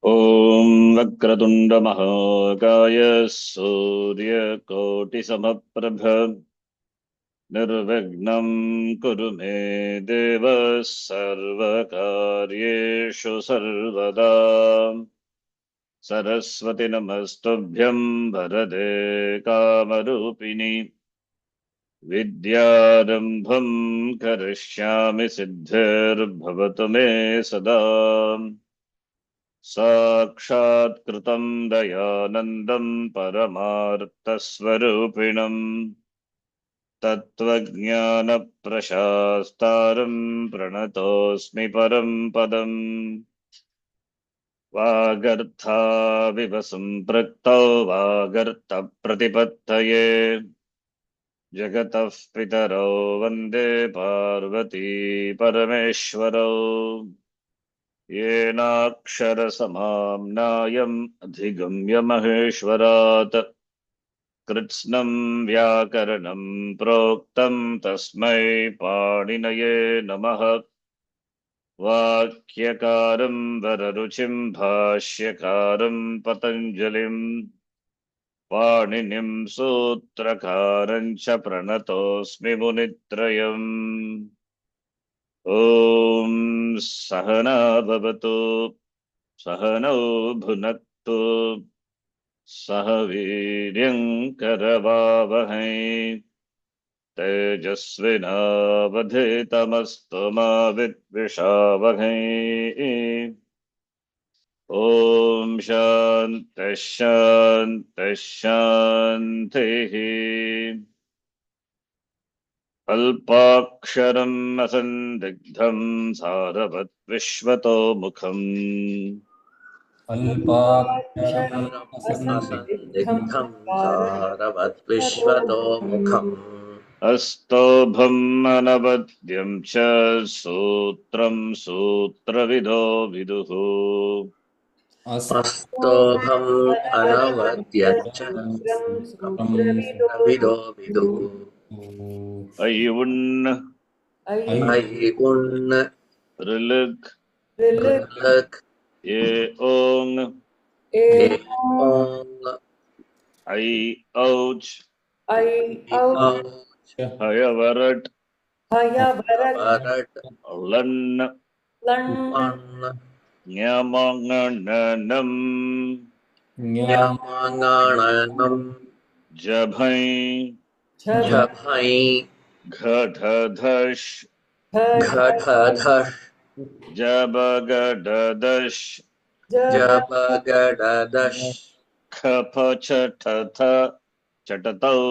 ॐ वक्रतुण्डमहाकाय सूर्यकोटिसमप्रभ निर्विघ्नं कुरु मे देव सर्वकार्येषु सर्वदा। सरस्वति नमस्तुभ्यं वरदे कामरूपिणि विद्यारम्भं करिष्यामि सिद्धिर्भवतु मे सदा। साक्षात्कृतं दयानन्दं परमार्थस्वरूपिणं तत्त्वज्ञानप्रशास्तारं प्रणतोऽस्मि परं पदम्। वागर्थाविव सम्पृक्तौ वागर्थप्रतिपत्तये जगतः पितरौ वन्दे पार्वती परमेश्वरौ। येनाक्षरसमाम्नायम् अधिगम्य महेश्वरात् कृत्स्नं व्याकरणं प्रोक्तं तस्मै पाणिनये नमः। वाक्यकारं वररुचिं भाष्यकारं पतञ्जलिं पाणिनिं सूत्रकारं च प्रणतोऽस्मि मुनित्रयम्। ॐ सहना भवतु सहनौ भुनक्तु सह वीर्यं करवावहै तेजस्विनावधीतमस्तु मा विद्विषावहै। ॐ शान्तिः शान्तिः शान्तिः। अल्पाक्षरम् असन्दिग्धं सारवत् विश्वतोमुखम् अल्पाक्षरम् असन्दिग्धं असन्दिग्धं सारवद्विश्वतोमुखम् सारवद्विश्वतोमुखम् अस्तोभम् अनवद्यं च सूत्रं सूत्रविदो विदुः। अस्तोभम् अनवद्यच्च सूत्रं सूत्रविदो विदुः। अयि उन् अयि उन् ऋलृक् ऋलक् ये ओङ् ए ओङ् ऐ औच् इ औच् हयवरट् वरट् लन् लन् ञमङणनम् ञमाङाणनम् जभै झभै घढधश् घढधष् जबगडदश् जबगडदष् खपचटथ चटतौ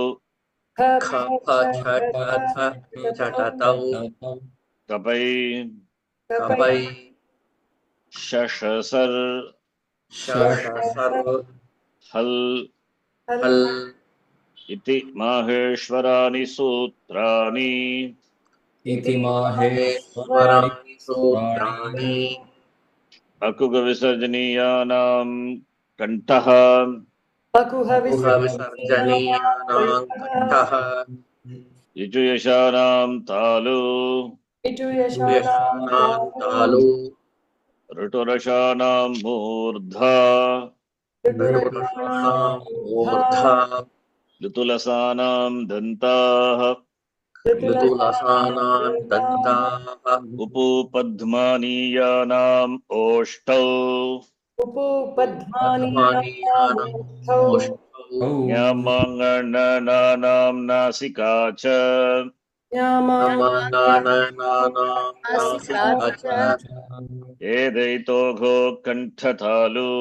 खपछठथ झटतौ कपै कपै शशसर् शशसर् हल् हल् इति माहेश्वराणि सूत्राणि इति माहेश्वराणि माहेश्वराणि पुराणि सूत्राणि अकुगविसर्जनीयानां कण्ठः गुहविसर्जनीयानां कण्ठः यजुयशानां तालु यशानां तालु ऋटुरशानां मूर्धा ऋटुरसानां मूर्धा ऋतुलसानां दन्ताः ऋतुलसानां दन्ताः उपूपद्मानीयानाम् ओष्ठौ उपपद्मानीयानाम् ओष्ठौ ञमङणनानां नासिका च नमनानानां नासिका च एदैतोघो कण्ठतालु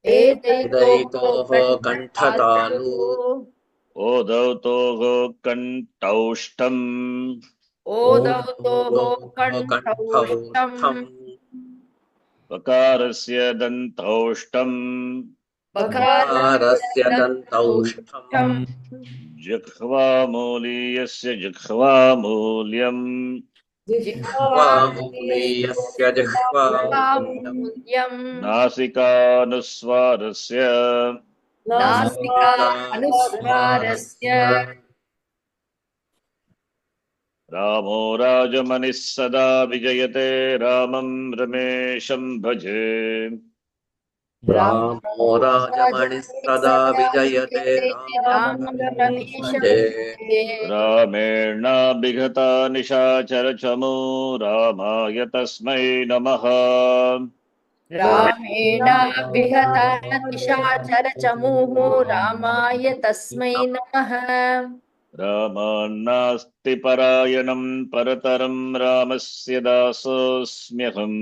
हृदयितोः कण्ठतालु ओदौ तोघो कण्ठौष्टम् ओदयोः कण्ठौष्ठम् वकारस्य दन्तौष्टम् वकारस्य दन्तौष्ठम् जिह्वामूलीयस्य जिह्वामूल्यम् जिह्वामूलीयस्य जिह्वामूल्यम् नासिकानुस्वारस्य नासिकानुस्वारस्य रामो राजमनिः सदा विजयते रामं रमेशं भजे। रामो राजमणिस्तदा विजयते राममभीष्टे रामेणाभिघता निशाचरचमो रामाय तस्मै नमः रामेणाभिहता निशाचरचमूः रामाय तस्मै नमः रामान्नास्ति परायणं परतरं रामस्य दासोऽस्म्यहम्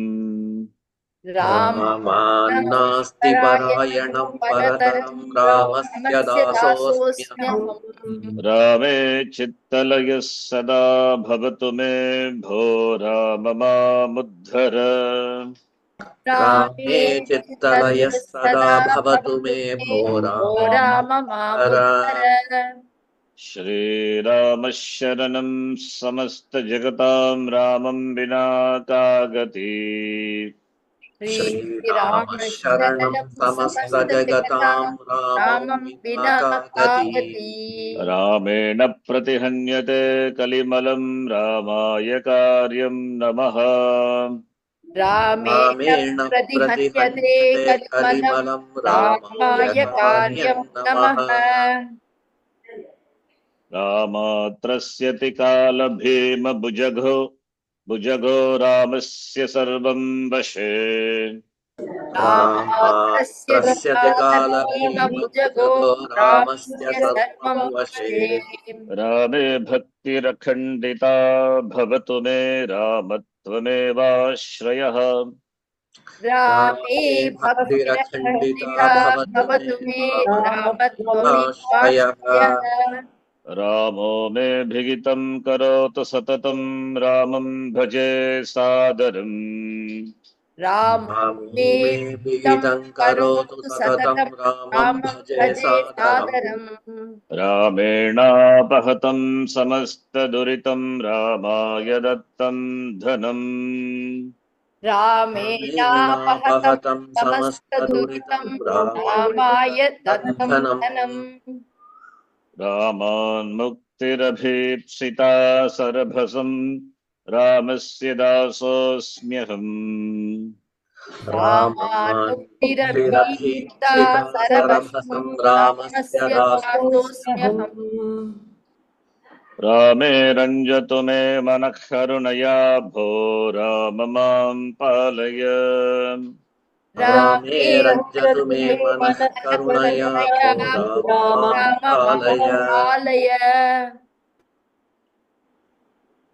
रामान्नास्ति परायणं परतरं रामस्य दासोऽस्म्यहम् रामे चित्तलयः सदा भवतु मे भो राम मामुद्धर रामे चित्तलयः सदा भवतु मे भो राम मामुद्धर श्रीराम शरणं समस्तजगतां रामं विना का गति श्रीराम शरणं समस्तजगतां रामं विना का गति रामेण प्रतिहन्यते कलिमलं रामाय कार्यं नमः रामेण प्रतिहन्यते कलिमलं रामाय कार्यं नमः रामात्रस्यति कालभीमभुजगो भुजगो रामस्य सर्वं वशे रामात्रस्यति कालभीमभुजगो रामस्य सर्वं वशे रामे भक्तिरखण्डिता भवतु मे रामत्वमेवाश्रयः रामे भक्तिरखण्डिता भवतु मे रामत्वमेवाश्रयः रामो मे भिगितं करोतु सततं रामं भजे सादरम् रामो मे भिगितं करोतु सततं रामं भजे सादरम् रामेणापहतं समस्तदुरितं रामाय दत्तं धनम् रामेणापहतं समस्तदुरितं रामाय दत्तं धनम् रामान्मुक्तिरभीप्सिता सरभसं रामस्य दासोऽस्म्यहम् रामान्मुक्तिरभीप्सिता सरभसं रामस्य दासोऽस्म्यहम् रामे रञ्जतु मे मनः करुणया भो राम मां पालय रामे रञ्जतु मे मनः करुणया भो राम पालय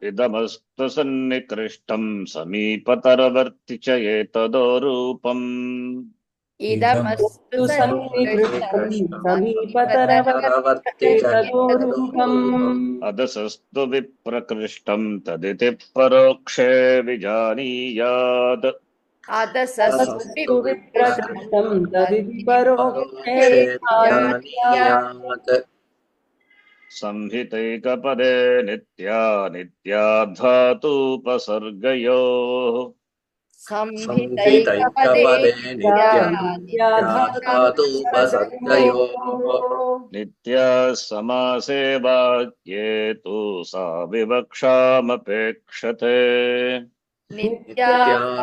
इदमस्तु सन्निकृष्टं समीपतरवर्ति च एतदोरूपम् इदमस्तु सन्निकृष्टं समीपतरवर्ति तदोरूपम् अदसस्तु विप्रकृष्टं तदिति परोक्षे विजानीयात् अदसस्तु विप्रकृष्टं तदिति परोक्षे विजानीयात् संहितैकपदे नित्या नित्याधातूपसर्गयोः संहितैकपदे नित्याधातूपसर्गयोः नित्या समासे वाक्ये तु सा विवक्षामपेक्षते नित्या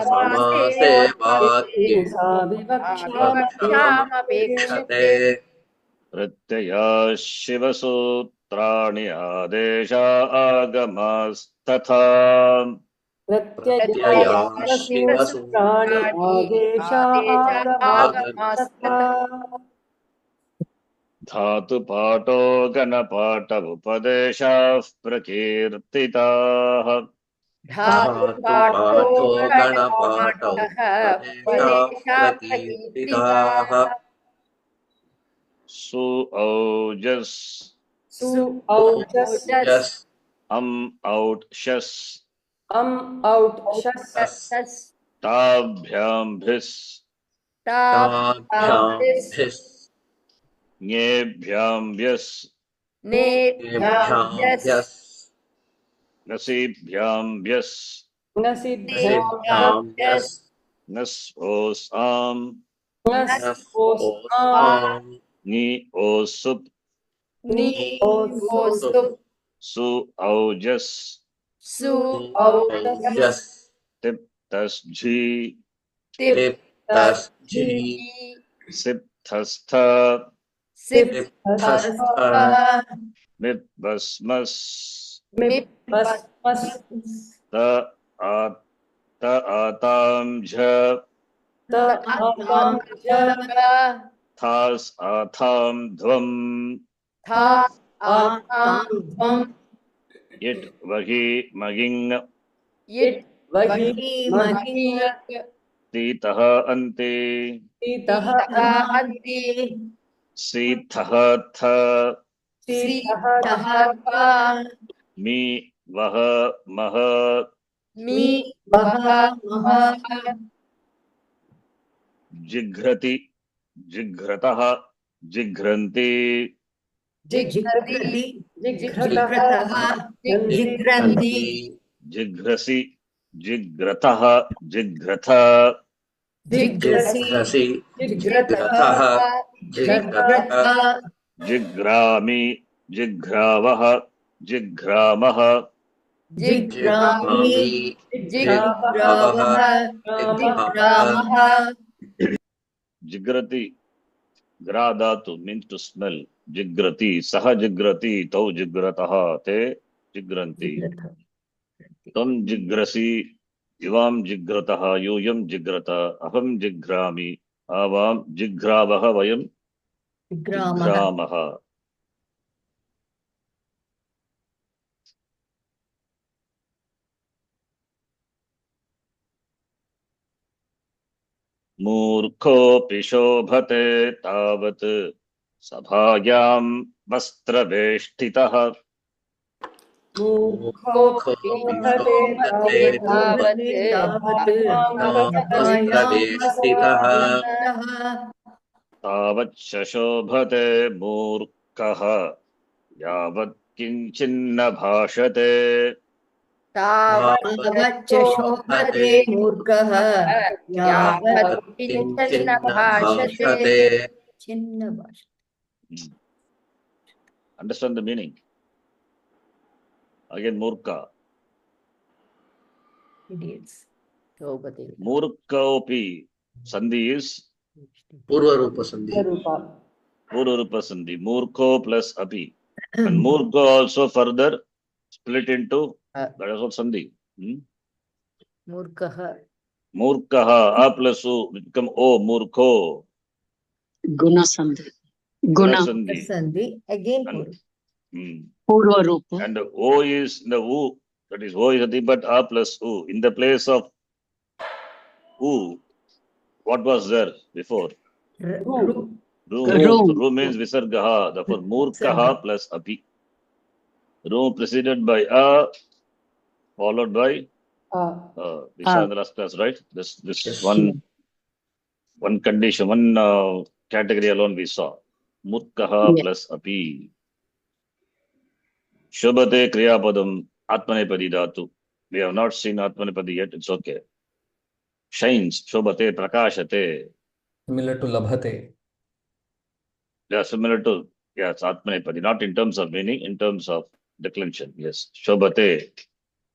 समासे वाक्ये सा विवक्षामपेक्षते प्रत्यया शिवसूत्राणि आदेशा आगमास्तथा प्रत्यया शिवसूत्राणि आदेशा आगमास्तथा धातुपाठो गणपाठ उपदेशाः प्रकीर्तिताः धातुपाठो गणपाठो उपदेशाः प्रकीर्तिताः सुऔजस् सुऔजस् औट्शस् औट्शस् ताभ्यां भिस् ताभ्यां ञेभ्यां व्यस् नेभ्यस् नसीभ्यां व्यस् नसिभ्यस् नस्ओसां नि ओसुप् सुऔजस् सुऔजस् तिप्तस्झी तस्झि सिप्तस्थ सिप्तस्थ मिप्भस्मस् मिप्पस्मस् त आ- त आतां झ त आतां च थास् आथां ध्वम् था आतां ध्वम् इट् वहि महिङ् इट् वहि महिङ् तीतः अन्ते सीतः अन्ति सीथः थ सीतः थ मी वह मह मी वह मह जिघ्रति जिघ्रतः जिघ्रन्ति जिघ्रति जिघ्रतः जिघ्रन्ति जिघ्रसि जिघ्रतः जिघ्रथ जिघ्रसि जिघ्रतः जिघ्रतः जिघ्रामि जिघ्रावः जिघ्रामः जिघ्रामि जिघ्रावः जिघ्रामः जिघ्रति ग्रा धातु means to smell जिघ्रति सह जिघ्रति तौ जिघ्रतः ते जिघ्रन्ति त्वं जिघ्रसि युवां जिघ्रतः यूयं जिघ्रत अहं जिघ्रामि आवां जिघ्रावः वयं जिघ्रामः मूर्खोऽपि शोभते तावत् सभायां वस्त्रवेष्टितः वस्त्रवेष्टितः तावच्च शोभते मूर्खः यावत् किञ्चिन्न भाषते तावच्च शोभते मूर्खः यावत् किञ्चिन्न भाषते छिन्न भाषते Understand the meaning? Again, मूर्खा. idiots शोभते मूर्खोऽपि sandhi is पूर्वरूप संधि Purvarupa sandhi. Murkho plus api. And murkho also further split into that is what sandhi. मूर्खः Murkaha a plus u become o murkho. Guna sandhi. Guna. Sandhi. संधि again Purva Rupa. And o is the u, that is o is nothing but a plus u. In the place of u, what was there before? ru Ru means visargaha. Therefore murkaha plus api. Ru preceded by a, followed by we saw in the last class, right? This Yes. one condition, one category alone we saw. Murkaha Yes. plus api. Shobhate kriyapadam atmanepadi dhatu. We have not seen atmanepadi yet. It's okay. Shines. Shobhate prakashate. Similar to labhate. Yeah, similar to yes, atmanepadi. Not in terms of meaning, in terms of declension. Yes. Shobhate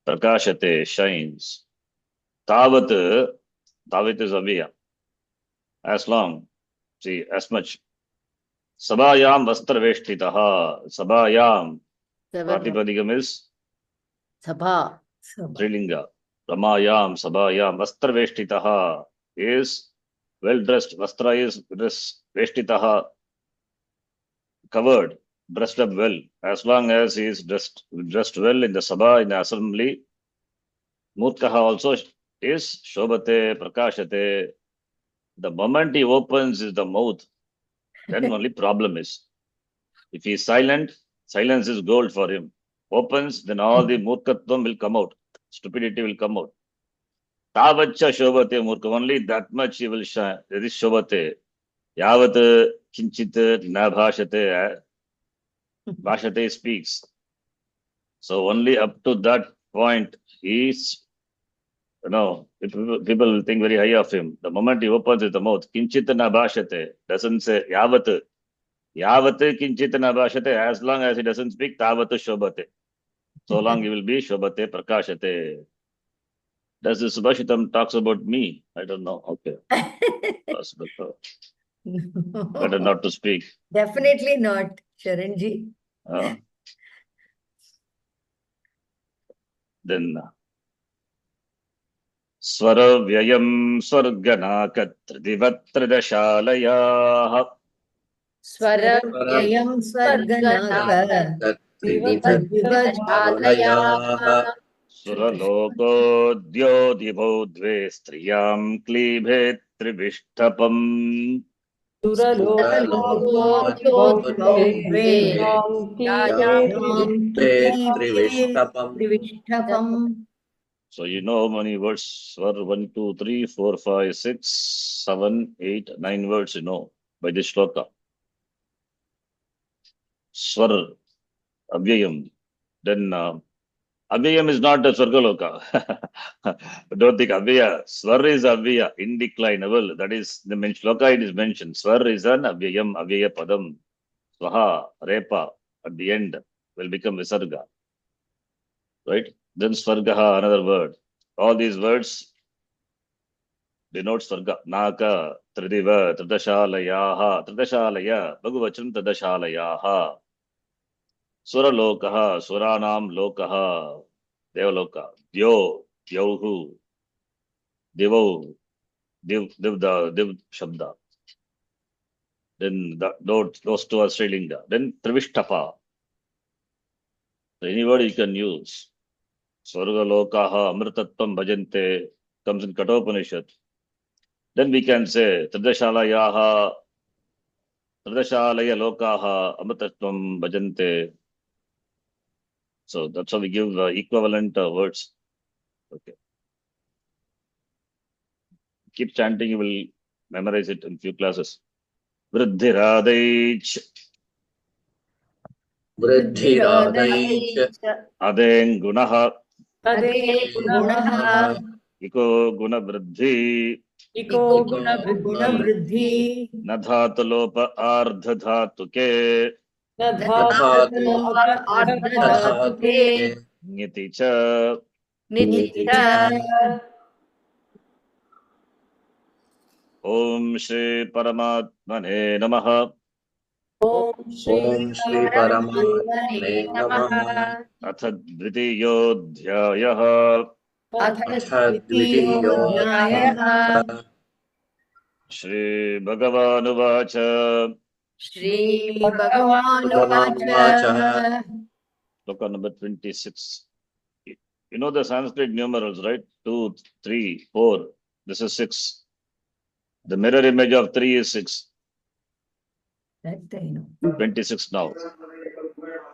prakashate, shines. Tavat is aviya. As long, see, as much. Sabhayam vastraveštitaha. Sabhayam. Pratipadikam is sabha Trilinga. Ramayam, Sabhayam, Vastraveštitaha is well dressed. Vastra is dressed. Veshtitaha covered, dressed up well. As long as he is dressed well in the Sabha, in the assembly, Murkaha also is Shobhate, Prakashate. The moment he opens the mouth, then only problem is. If he is silent, silence is gold for him. Opens, then all the murkatvam will come out. Stupidity will come out. Tavacha shobhate murka. Only that much he will shine. There is shobhate. Yavat kinchit na bhashate. Bhashate speaks. So only up to that point, he's, people will think very high of him. The moment he opens his mouth, kinchit na bhashate, doesn't say yavat. Yavat kinchit na bhashate, as long as he doesn't speak, tavat shobhate. So long he will be shobhate prakashate. Does this Subhashitam talks about me? I don't know. Okay. Possible. Better not to speak. Definitely not, Sharanji. Then Swaravyayam Swarganakatridivatra Swaravyayam Swarganaka Vivadrashalayaः Suraloko Divo Dve Striyam Klibhe Tribhishtapam So you know how many words? Swar 1, 2, 3, 4, 5, 6, 7, 8, 9 words you know by this shloka. Swar, Avyayam. Then Avyayam is not a Swargaloka. Don't think Avyaya. Swar is Avyaya, indeclinable. That is the shloka it is mentioned. Swar is an Avyayam, Avyaya Padam. Swaha, Repa, at the end will become Visarga. Right? Then Swargaha, another word. All these words denote Swarga. Naka, Tridiva, Tridashalayaha, Tridashalaya, Bhagavachan Tridashalayaha. Suralokaha, Suranam Lokaha, Devaloka, Dyo, Dyohu, Divo, Div Shabda. Then those two are Srilinga. Then Trivishtapa. So any word you can use. Swarga Lokaha, Amritatvam Bhajante comes in Kathopanishad. Then we can say Tridashalayaha, Tridashalaya Lokaha, Amritatvam Bhajante. So that's how we give equivalent words. Okay. Keep chanting, you will memorize it in few classes. Vriddhiradeich. Adeng gunaha. Iko guna vriddhi. Nadhatalopa ardhadhatuke. Niti cha. Om Shri Paramatmane Namaha. Om Shri Paramatmane Namaha. Atha Dvitiyodhyayah. Shri Bhagavanuvacha. Sloka number 26. You know the Sanskrit numerals, right? 2, 3, 4. This is 6. The mirror image of 3 is 6. 26 now.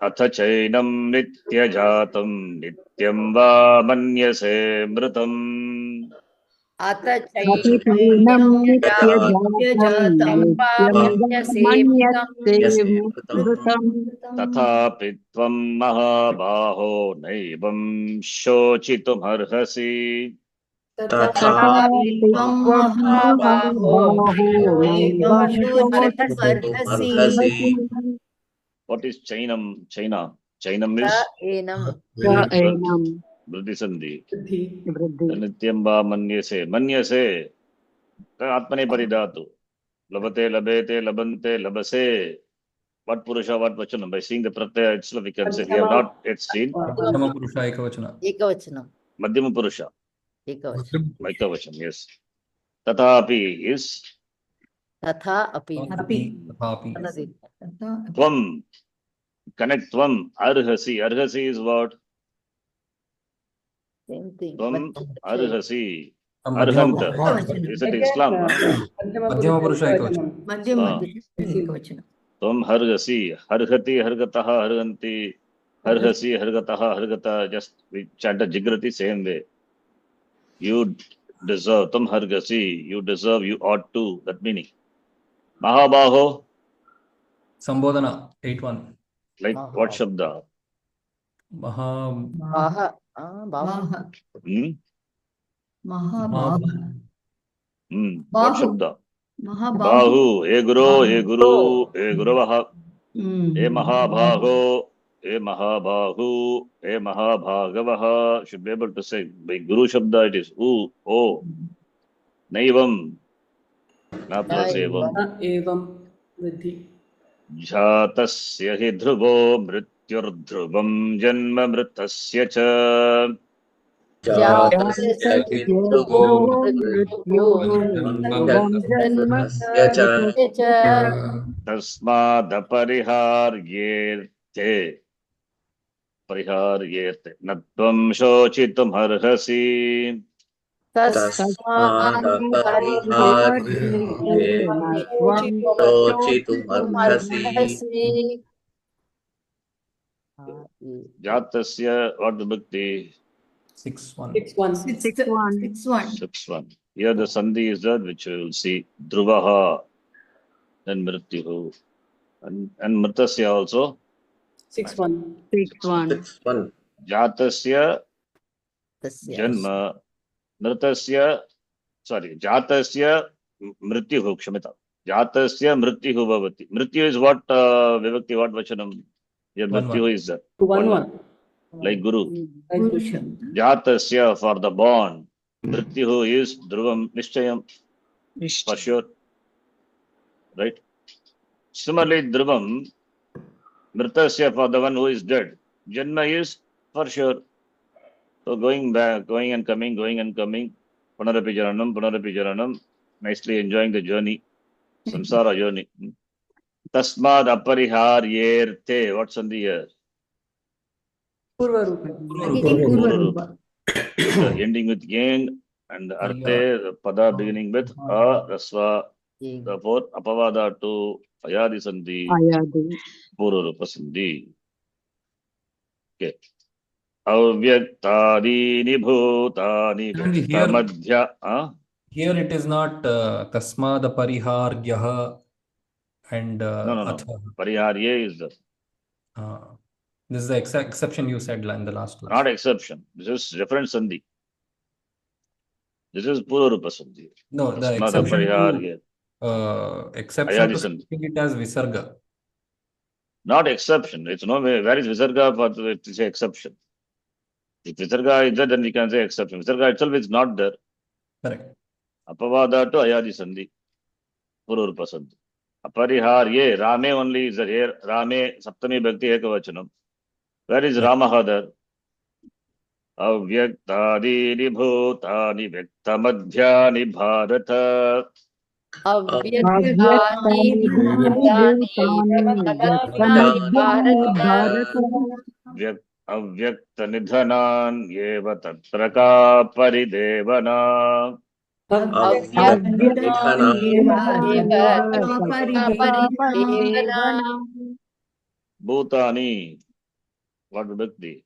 Atha chainam nitya jatam nityam va manyase mritam. Atha Chainam nityajatam manyase mritam Tathapi tvam mahabaho naivam shochitum arhasi. Tathapi tvam mahabaho What is Chainam? China. Chainam is Vriddhi Sandhi. Nityam va manyase. Manyase. Atmane paridhatu. Labate, labete, labante, labase. What Purusha, what Vachanam? By seeing the Pratyaya itself, we can say we have not yet seen. Madhyama Purusha Ekavachana. Madhyama Purusha. Ekavachana, yes. Tathapi is Tvam. Connect Tvam. Arhasi. Arhasi is what? Same thing. Tvam Arhasi. Arhanta. Is it Islam? Madhyama Purusha Ekavachana. Tvam Hargasi. Harhati, Hargataha, Harganti. Harhasi, Hargataha, Hargata. Just we chant a Jigrati same way. You deserve. Tvam Hargasi. You deserve. You ought to. That meaning. Mahabaho. Sambodhana 8-1. Like what Shabda? Maha. What Shabda? Bahu. He Guru, He Guru, He Guruvaha. He Mahabhaho. E Mahabahu, E Mahabhagavaha, should be able to say by Guru Shabda it is U, O, Naivam, Na plus Evam. न एवं विद्धि Jatasya hi dhruvo mrityurdhruvam janma mritasya cha. जातस्य हि ध्रुवो मृत्युः ध्रुवं जन्म मृतस्य च तस्मादपरिहार्येऽर्थे परिहार्येऽर्थे न त्वं शोचितुमर्हसि तस्मादपरिहार्येण शोचितुमर्हसि जातस्य what vibhakti 6-1. 6-1 6-1. Here the sandhi is that which we will see dhruvaha then mrityuhu and mritasya also 6-1 6-1 jatasya janma mritasya jatasya mrityuhu kshamita jatasya mrityuhu bhavati mrityu is what vibhakti what vachanam here 1-1. mrityu is that 1-1 like guru Like jatasya for the born mrityuhu is dhruvam nishchayam for sure, right? Similarly dhruvam mritasya for the one who is dead, janma is for sure. So going back, going and coming, punarapi jaranam, nicely enjoying the journey, samsara journey. Tasmad apariharyerte, what's on the here? Purva Rupa. Ending with yang and arte, the pada beginning with a, rasva, therefore apavada to ayadi sandhi, purva sandhi. Okay. Avyaktadini bhutani madhya. Here it is not tasmad pariharyaha and No. atha. Pariharya is the This is the exception you said in the last class. not exception. This is reference sandhi. This is Pururupa sandhi. No, the Tasmad exception apariharya. exception Ayadi to sandhi. speaking it as visarga. Not exception. It's no way. Where is Visarga for to say exception? If Visarga is there, then we can say exception. Visarga itself is not there. Correct. Apavada to Ayadi sandhi. Pururupa sandhi. Apariharye, Rame only is there here. Rame, Saptami Bhakti Ekavachanam. Where is Ramaha there? Avyaktadini bhutani vyaktamadhyani bharata. Avyakta nidhanan yeva tatra ka paridevana. Bhutani. What vibhakti?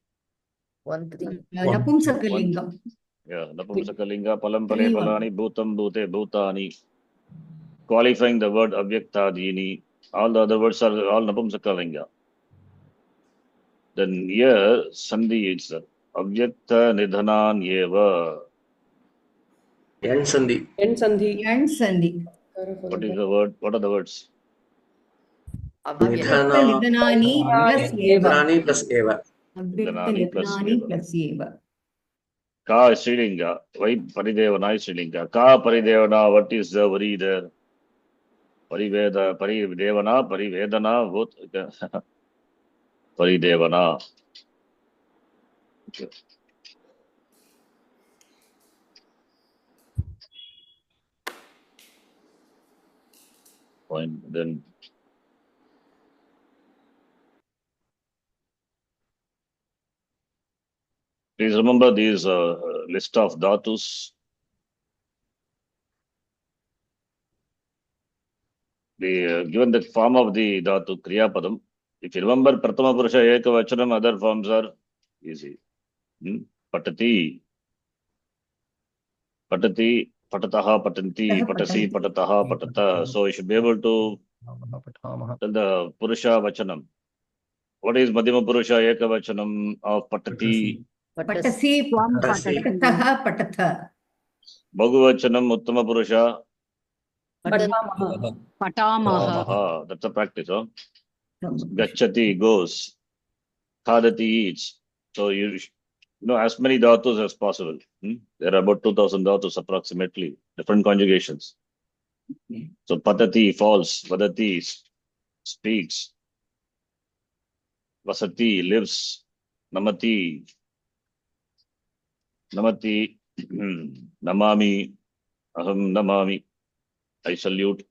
1-3. Napumsakalingam. Yeah, Napumsakalinga, Palam Pale Palani, Bhutam Bhute, Bhutani. Qualifying the word Avyaktadini. All the other words are all Napumsakalinga. Then here, Sandhi is Avyakta Nidhanan Yeva. End sandhi. What is the word? What are the words? Nidhanani plus eva. Ka is Srilinga. Why Paridevana is Srilinga? Ka Paridevana, what is the word there? Paridevana, Parivedana, both. Paridevana. Okay. Fine. Then please remember these list of dhatus. The given the form of the dhatu kriya padam. If you remember Pratama Purusha Ekavachanam, other forms are easy. Patati, patataha, patanti, patasi, patataha, patata. So you should be able to tell the Purusha Vachanam. What is Madhyama Purusha Ekavachanam of patati? Patasi, patataha, patatha. Bhagavachanam Uttama Purusha. Patamaha. That's a practice, huh? Gachati, goes. khadati eats. So you know as many dhatus as possible. There are about 2000 dhatus approximately, different conjugations. So patati falls, vadati speaks, vasati lives, namati namami, aham namami, I salute.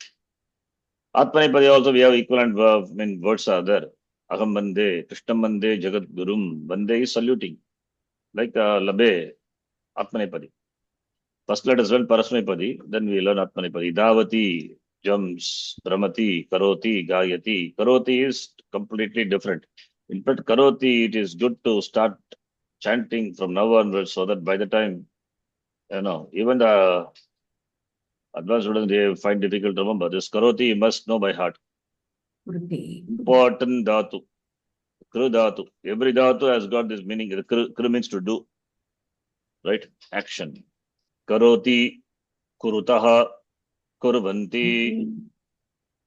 Atmanepadi also we have equivalent verb, words are there. Aham bande, Krishnam bande, Jagat Gurum. Bande is saluting. Like labe, Atmanepadi. First let us learn Parasmepadi, then we learn Atmanepadi. Davati, jumps, Brahmati, Karoti, Gayati. Karoti is completely different. In fact, Karoti, it is good to start chanting from now onwards so that by the time, even the advanced students, they find difficult to remember. This Karoti you must know by heart. Important dhatu. Kru dhatu. Every dhatu has got this meaning. Kru means to do. Right? Action. Karoti, kurutaha, kurvanti,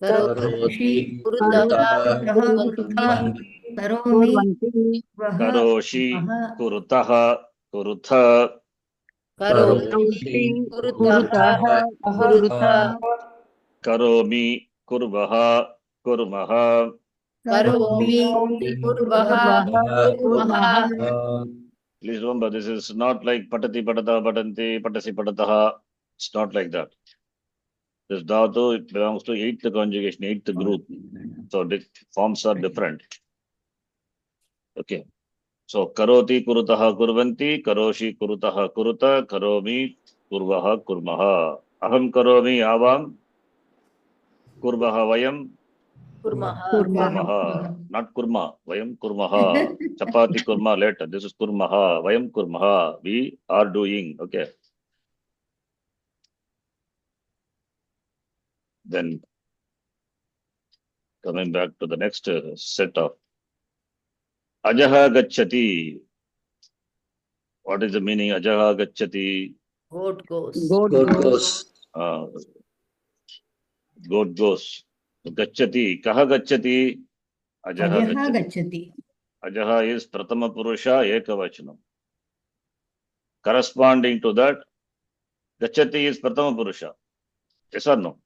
Karoti, Karomi, karoshi, kurutaha, kurutha, Karoti, karomi, kurvaha, kurmaha. Please remember, this is not like patati, patata, patanti, patasi, patataha. It's not like that. This dhatu, it belongs to 8th conjugation, 8th group. So the forms are different. Okay. So karoti, kurutaha, kurvanti, karoshi, kurutaha, kuruta, karomi, kurvaha, kurmaha. Aham karomi, avam, kurvaha, vayam, kurmaha. Not kurma, vayam, kurmaha. Chapati, kurma later. This is kurmaha, vayam, kurmaha. We are doing. Okay. Then coming back to the next set of Ajaha Gachati. What is the meaning? Ajaha Gachati. Goat goes. Goat goes. Goat goes. Gachati. Kaha Gachati? Ajaha Gachati. Ajaha is Pratama Purusha Ekavachanam. Corresponding to that, Gachati is Pratama Purusha. Yes or no?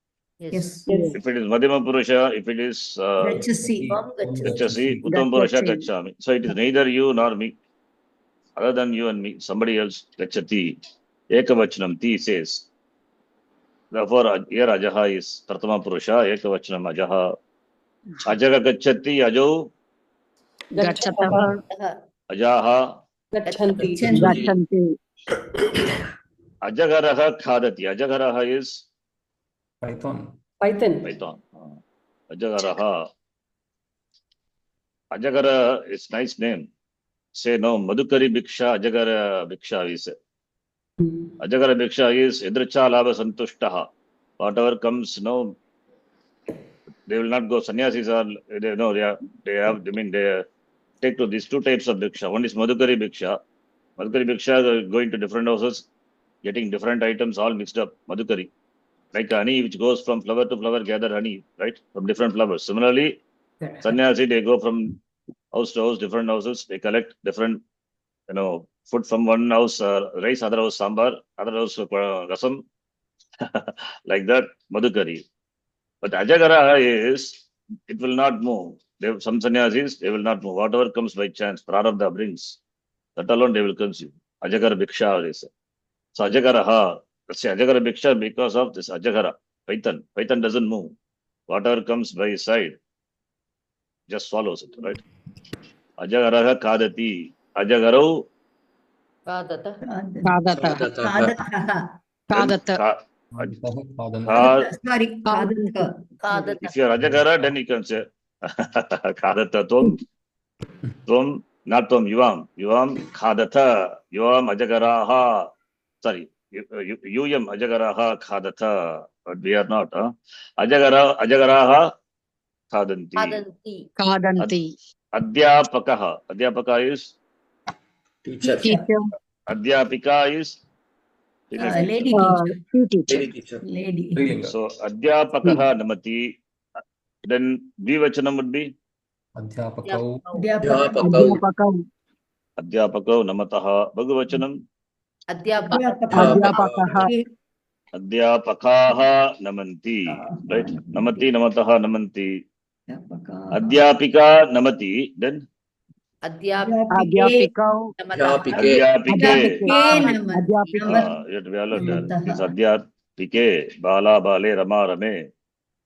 Yes. If it is Madhyama Purusha, if it is Gachasi. Gachasi, Uttam Purusha Gachami. So it is neither you nor me. Other than you and me, somebody else, Gachati. Ekavachanam, Ti says. Therefore, here Ajaha is Pratama Purusha, Ekavachanam Ajaha. Ajaga Gachati, Ajo, Ajaha, Gachanti. Ajagaraha Khadati. Ajagaraha is Python. Python. Ajagaraha. Ajagara is nice name. Say no, Madhukari Bhiksha, Ajagara Bhiksha we say. Ajagara Bhiksha is Idricha Labha Santushtaha. Whatever comes, they will not go. Sannyasis are, they take to these two types of Bhiksha. One is Madhukari Bhiksha. Madhukari Bhiksha going to different houses, getting different items all mixed up. Madhukari. Like honey which goes from flower to flower, gather honey, right? From different flowers. Similarly, Sannyasi, they go from house to house, different houses, they collect different, food from one house, rice, other house, sambar, other house, rasam, like that, Madhukari. But Ajagara is, it will not move. Some sannyasis, they will not move. Whatever comes by chance, Prarabdha brings, that alone they will consume. Ajagara Bhiksha, they say. So Ajagaraha, let's say Ajagara Bhiksha because of this Ajagara, Python. Python doesn't move. Whatever comes by his side, just follows it, right? Ajagaraha Kadati. Ajagarau Sorry, if you are Ajagara, then you can say Kadata Tum, not Tum, Yuvam Kadata, Yuvam Ajagaraha. Sorry, Yuyam Ajagaraha Kadata, but we are not. Ajagaraha Kadanti. Adhyapakaha. Adhyapaka is Teacher. Adhyapika is lady teacher. Lady. So Adhyapakaha Namati. Then Dvivachanam would be अध्यापकौ अध्यापकौ अध्यापकौ अध्यापकौ नमतः बहुवचनं अध्यापकः अध्यापकाः नमन्ति right नमति नमतः नमन्ति अध्यापिका नमति then अध्यापिकौ अध्यापिके अध्यापिके अध्यापिके इस अध्यापिके बाला बाले रमा रमे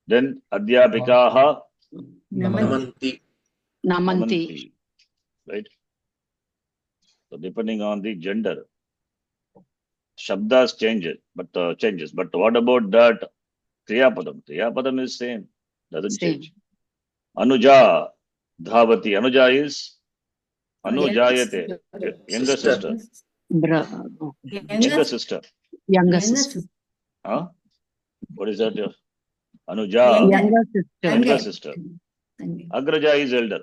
then अध्यापिकाः नमन्ति नमन्ति right so depending on the gender shabdas changes but what about that kriyapadam is same doesn't Same. change anuja dhavati anuja is anujayate younger sister younger sister younger sister huh what is that anuja younger sister agraja is elder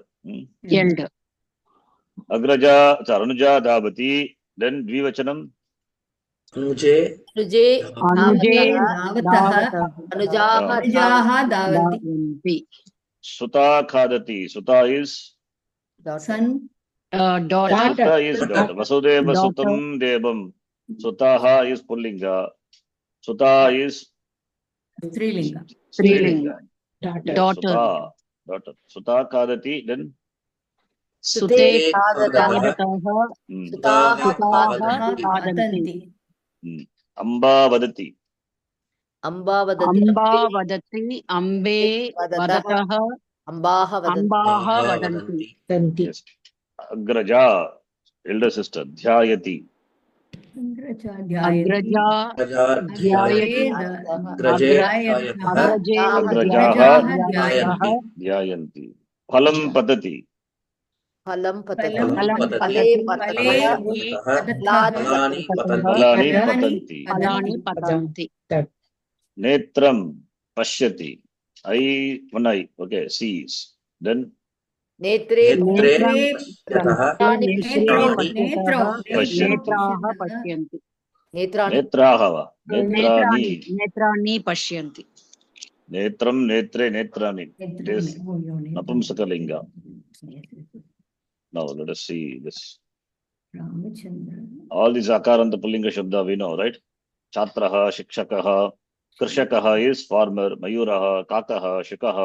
elder agraja anuja dhavati then dvivachanam अनुजे अनुजे अनुजाः धावन्ति suta khadati suta is son daughter suta is daughter vasudeva sutam devam sutaha is pullinga suta is strilinga strilinga daughter daughter suta khadati then sute khadatah खादन्ति amba vadati amba vadati ambe vadatah ambaah vadanti yes agraja elder sister dhyayati agraja ध्यायति अग्रजे agrajaha dhyayanti phalam padati phalam फलानि phalanti patanti netram pashyati one eye okay sees then नेत्रे पश्यतः नेत्राः पश्यन्ति netraha va नेत्राणि पश्यन्ति netram netre netrani it is napumsakalinga now let us see this all these akaranta pullinga shabda we know right chatraha shikshakah krishakah is farmer mayurah kakah shikah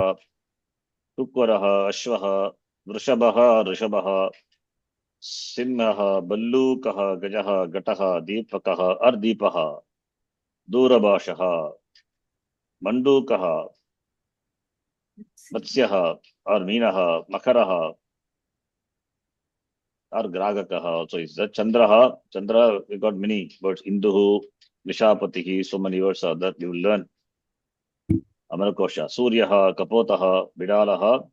tukwarah ashwah vrishabah rishabah simhah ballukah gajah gatah deepakah ardipah durabashah mandukah matsyah or meenah makarah or gragakah also is that chandra we got many words induhu nishapatihi so many words are that you will learn amarkosha suryah kapotah bidalah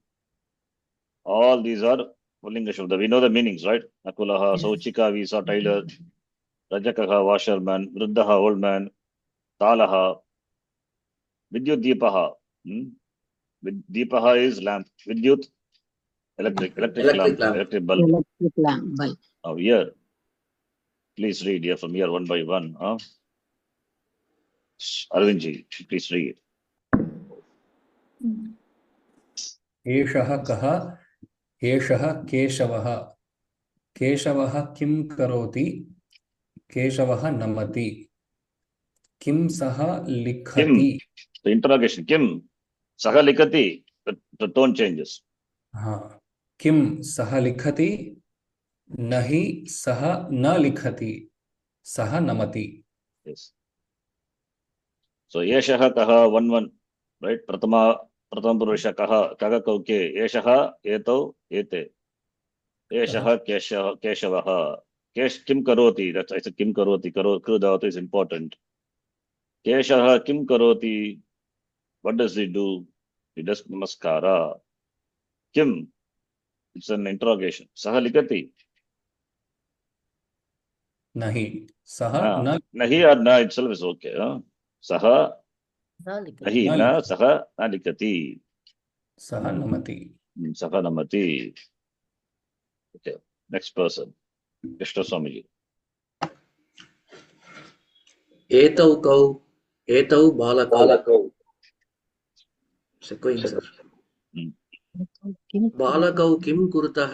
all these are pullinga shabda we know the meanings right nakulah sauchika we saw tailor rajakah washerman vruddha old man talah vidyut deepaha deepaha is lamp vidyut electric lamp electric bulb now here please read here from here one by one Arvindji please read एषः कः एषः केशवः केशवः किं करोति केशवः नमति किं सः लिखति the interrogation kim saha likati the tone changes हाँ किं सः लिखति नहि सः न लिखति सः नमति yes so yeshah kaha one right prathama purusha kaha kaga kauke yeshah etau ete yeshah keshavah kim karoti that's I said kim karoti kru dhatu is important keshah kim karoti what does he do he does namaskara kim it's an interrogation saha likati नहि सः न nahi or na itself is okay saha nahi na saha na likati सः नमति saha namati okay next person Krishna Swamiji एतौ बालकौ sequence बालकौ किं कुरुतः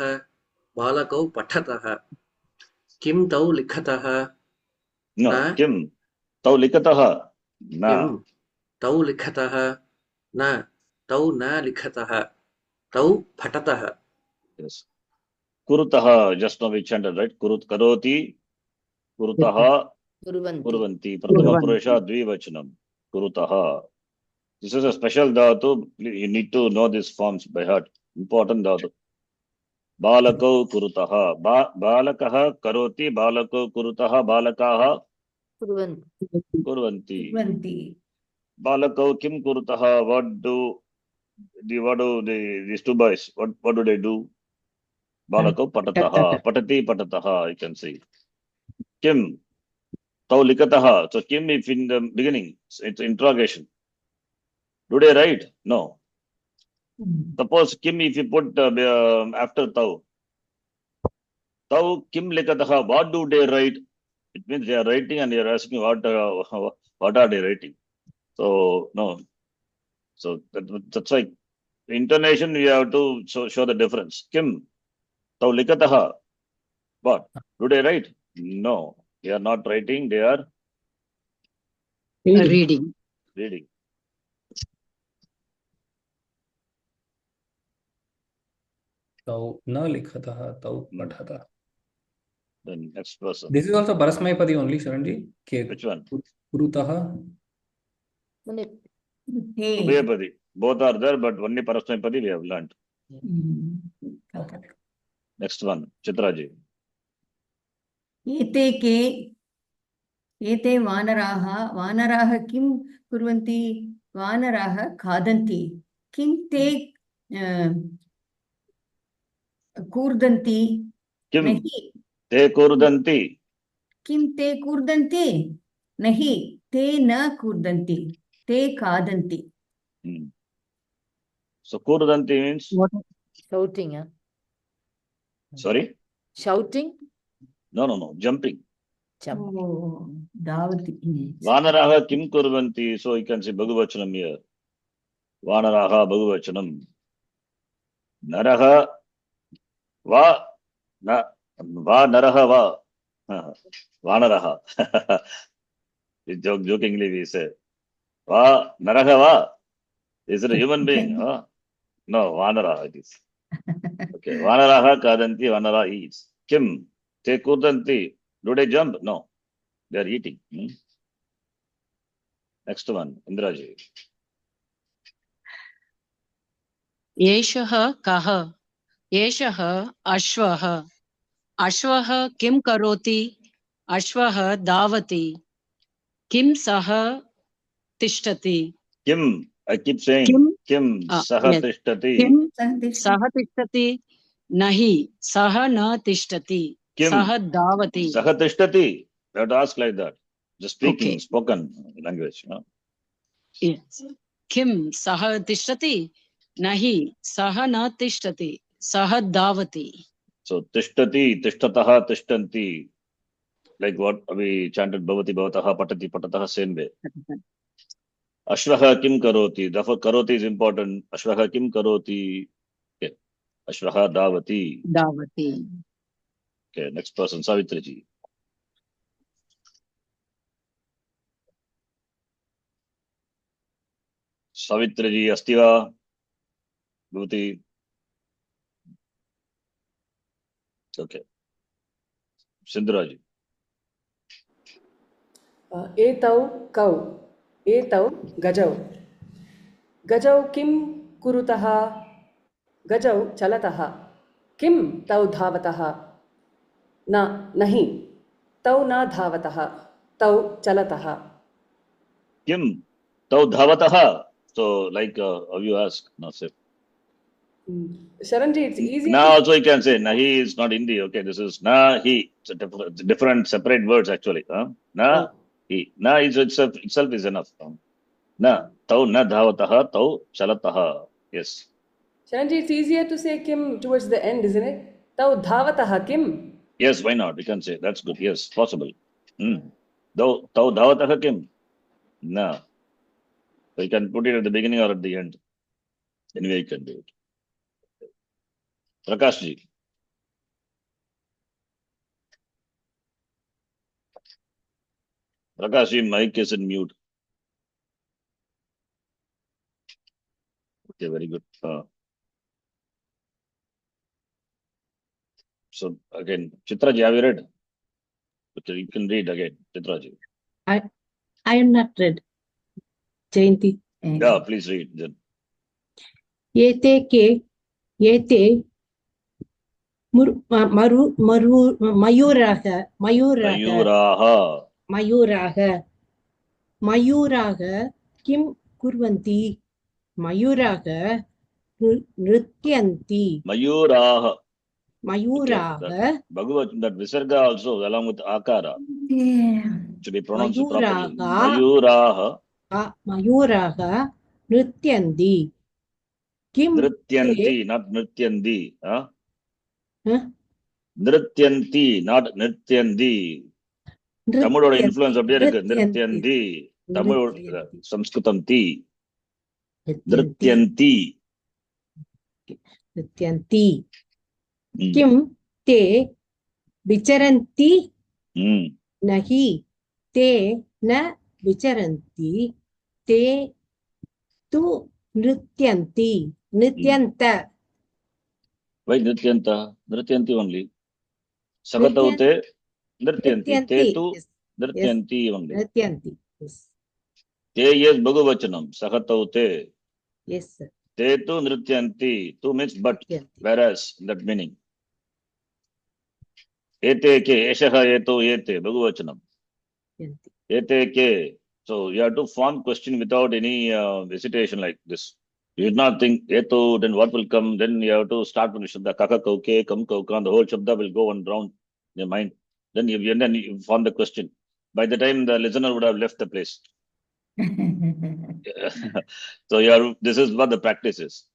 बालकौ पठतः किं तौ लिखतः No, न kim tau likatah. Na. किं तौ लिखतः न तौ न लिखतः तौ पठतः Yes. Kurutah, just now we chanted, right? Karoti, kurutah, Kurvanti. kurvanti. Prathama purusha dvivachanam. Kurutah. This is a special dhatu. You need to know these forms by heart. Important dhatu. Balakau kurutaha. Balakaha karoti. Balakau kurutaha. Balakaha Kurvanti. kurvanti. Kurvanti. Balakau kim kurutaha. These two boys? What do they do? Balakau patataha. Patati patataha. You can see. Kim tau likataha. So kim, if in the beginning it's interrogation. Do they write? No. Suppose kim, if you put after tau kim likataha, what do they write? It means they are writing and you are asking what are they writing? So no. So that's why intonation we have to show the difference. Kim tau likataha. What? Do they write? No. They are not writing, they are reading. reading. Tau na likhatah, tau pathatah. Then next person. This is also Parasmaipadi only, Sharanji. Which one? Kurutaha. Hey. Ubhayapadi. Both are there, but only Parasmaipadi we have learned. Okay. Next one, Chitraji. एते वानराः किं कुर्वन्ति वानराः खादन्ति किं ते कूर्दन्ति Kim नहि te kurdanti. किं ते कूर्दन्ति नहि ते न कूर्दन्ति ते खादन्ति. So kurdanti means Shouting, huh? sorry? Shouting? No. Jumping. Jump. Oh, धावति. Vanaraha kim kurvanti. So you can say Bhagavachanam here. Vanaraha Bhagavachanam. Naraha va naraha va. Vanaraha. Jokingly we say. Va naraha va. Is it a human being? No, Vanaraha it is. Okay. Vanaraha kadanti, Vanara eats. Kim te kurdanti. Do they jump? No. They are eating. Next one, Indraji. एषः कः एषः अश्वः अश्वः किं करोति अश्वः धावति किं सः तिष्ठति Kim, I keep saying, Kim saha yes. tishtati. किं सः तिष्ठति नहि सः न तिष्ठति Kim सः धावति saha tishtati. You have to ask like that. Just speaking, Okay. spoken language. yes. किं सः तिष्ठति नहि सः न तिष्ठति सः धावति. So tishtati, tishtataha, tishtanti. Like what we chanted bhavati, bhavataha, patati, patataha, same way. Ashvaha kim karoti. Therefore, karoti is important. Ashvaha kim karoti. Okay. Ashvaha davati. धावति. Okay, next person, Savitriji. Savitriji, astiva. Bhuti. Okay. Sindhuraji. एतौ कौ एतौ गजौ गजौ किं कुरुतः गजौ चलतः किं तौ धावतः नहि तौ न धावतः तौ चलतः. Kim tau dhavataha. So, like how you ask, no, say. Sharanji, it's easy. Now also you can say nahi is not Hindi. Okay, this is nahi. It's different separate words actually. Na hi. Na is itself is enough. Na tau na dhavataha tau chalataha. Yes. Sharanji, it's easier to say kim towards the end, isn't it? Tau dhavatah kim. Yes, why not? We can say that's good. Yes, possible. Tau dhavataha kim. Na. So you can put it at the beginning or at the end. Anyway, you can do it. Prakash ji. Prakash ji, mic is in mute. Okay, very good. So again, Chitra ji, have you read? Okay, you can read again, Chitra ji. I am not read. Jayanti. Yeah, please read then. Yete mayuraha kim kurvanti mayuraha nrityanti Mayuraha. mayuraha Bhagavad, that Visarga also along with Akara should be pronounced properly. Mayuraha. Mayuraha. mayuraha nrityanti kim Nrityanti, not Nrityandi. Huh? Huh? Nrityanti, not Nrityandi. Tamil influence of Nrityandi. Tamil Sanskritam ti. Nrityanti. Nrityanti. Kim te vicharanti nahi te na vicharanti te tu nrityanti nityanta. Why Nrityanta? Nrityanti only. Sagataute Nrityanti. Te tu Nrityanti only. Nrityanti. Yes. Te is Bhagavachanam. Sagataute. Yes, sir. Te tu Nrityanti. Tu means but. Nrityanti. Whereas, that meaning. Ete ke, eshaha eto ete, Bhagavachanam. Nrityanti. Ete ke. So you have to form question without any hesitation like this. You should not think eto, then what will come, then you have to start from Shabda, kaka kauke, kam kaukan, the whole Shabda will go on round in your mind. Then you form the question. By the time the listener would have left the place. So this is what the practice is.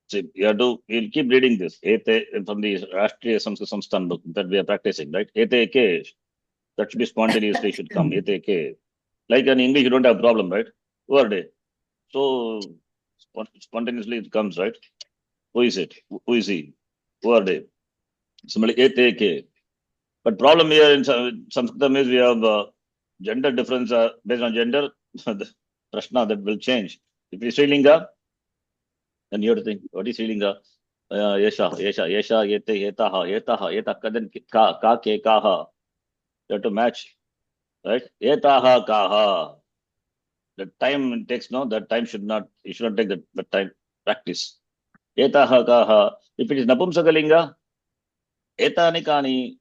So you'll keep reading this. Ete from the Rashtriya Sanskrit Samsthan book that we are practicing, right? Ete ke, that should be spontaneously should come. Ete ke. Like in English, you don't have problem, right? Word. So spontaneously it comes, right? Who is it? Who is he? Word. Similarly, ete ke. But problem here in Sanskritam is we have gender difference based on gender. The prashna that will change. If it is Srilinga, then you have to think, what is Srilinga? Yesha, yete, yetaha, then ka, ke, kaha. You have to match, right? Yetaha, kaha. The time it takes, no, that time should not, you should not take that time. Practice. Yetaha, kaha. If it is Napumsakalinga, etani kani,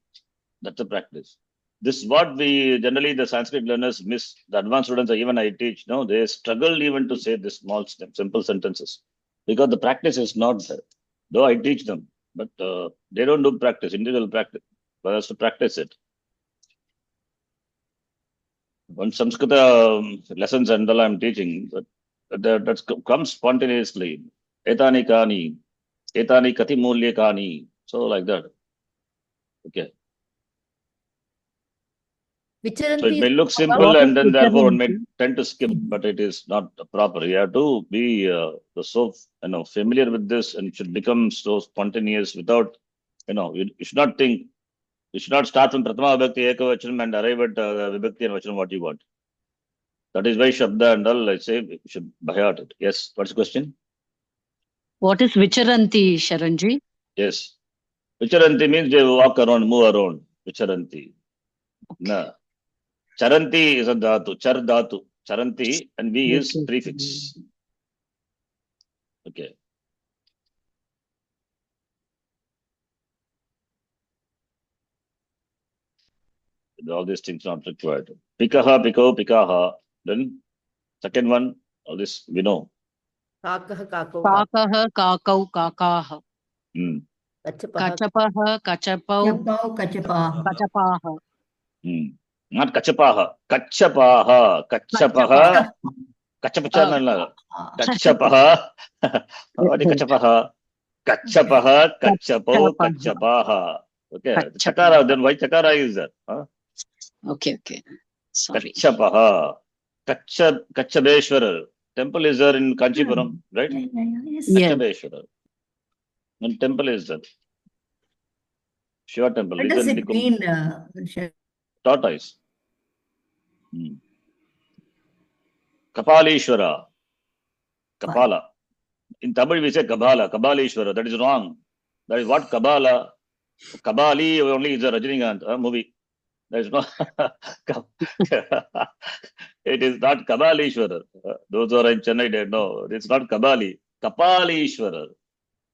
that's a practice. This is what we generally the Sanskrit learners miss. The advanced students, even I teach, no, they struggle even to say this small, simple sentences because the practice is not there. Though I teach them, but they don't do practice, individual practice. For us to practice it. One Samskrita lessons and all I'm teaching, that comes spontaneously. Etani kani, etani kati mulya kani. So like that. Okay. So it may look simple and then therefore one may tend to skip, but it is not proper. You have to be so familiar with this and it should become so spontaneous without, you should not think, you should not start from Pratama Vibhakti Ekavachanam and arrive at Vibhakti and Vachanam what you want. That is why Shabda and all, I say, you should by heart it. Yes, what's the question? What is Vicharanti, Sharanji? Yes. Vicharanti means they walk around, move around. Vicharanti. No. Charanti is a dhatu, char dhatu. Charanti and V is prefix. Okay. All these things not required. Pikaha, piko, pikaha. Then second one, all this we know. Kakaha, kako. Kakaha, kakau, kakaha. Kachapaha. Kachapaha, kachapau, kachapaha. kachapaha. Not kachapaha. Kachapaha. Kachapaha. Kachapaha. Kachapaha. What is kachapaha? Kachapaha. Kachapau. Kachapaha. Okay. Chakara. Then why chakara is that? Huh? Okay. Sorry. Kachapaha. Kachabeshwara. Temple is there in Kanchipuram, right? Yes. Kachabeshwara. And temple is there. Shiva temple. What does Isn't it mean? tortoise? Kapalishwara. Kapala. In Tamil we say Kabala, Kabalishwara. That is wrong. That is what Kabala. Kabali only is a Rajinikanth movie. That is not. It is not Kabalishwara. Those who are in Chennai, they know. It's not Kabali. Kapalishwara.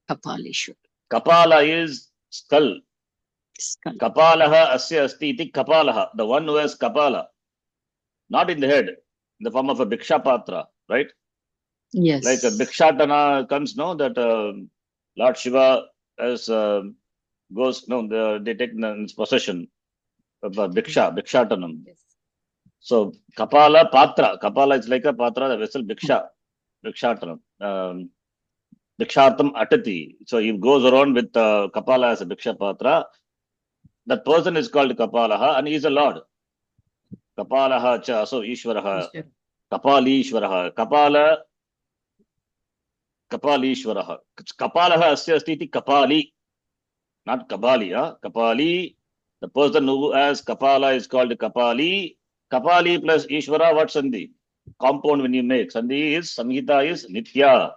Kapalishwara. Kapala is skull. Skull. Kapalaha asya asti iti kapalaha. The one who has kapala. Not in the head. In the form of a Bhiksha Patra. Right? Yes. Like a Bhikshatana comes, no, that Lord Shiva as goes, no, they take his possession of Bhikshatanam. Yes. So Kapala Patra. Kapala is like a Patra, the vessel Bhikshatanam. Bhikshatam Atati. So he goes around with Kapala as a Bhiksha Patra. That person is called Kapalaha and he is a Lord. Kapalaha cha, so Ishvaraha. Kapalishvaraha. Kapalishwaraha. Kapalaha asya asti iti Kapali. Not Kabali. Kapali. The person who has Kapala is called Kapali. Kapali plus Ishvara, what Sandhi? Compound when you make. Sandhi is, Samhita is Nitya.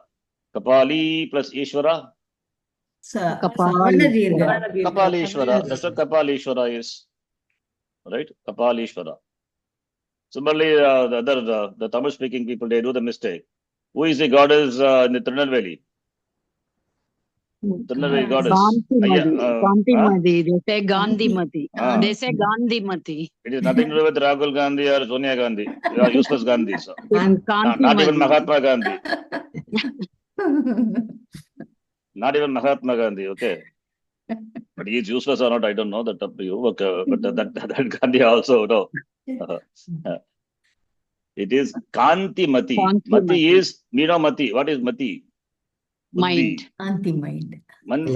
Kapali plus Ishvara. Kapali. Kapalishvara. That's what Kapalishvara is. Right? Kapalishvara. Similarly, the Tamil speaking people, they do the mistake. Who is the goddess in the Tirunelveli? Tirunelveli goddess. Gandhimati. They say Gandhimati. They say Gandhimati. It is nothing to do with Rahul Gandhi or Sonia Gandhi. You are useless Gandhi. So. Not even Mahatma Gandhi. Not even Mahatma Gandhi, okay. But he is useless or not, I don't know. That's up to you. Okay. But that Gandhi also, no. It is Kanti Mati. Mati is Meena Mati. What is Mati? Mind. Mind.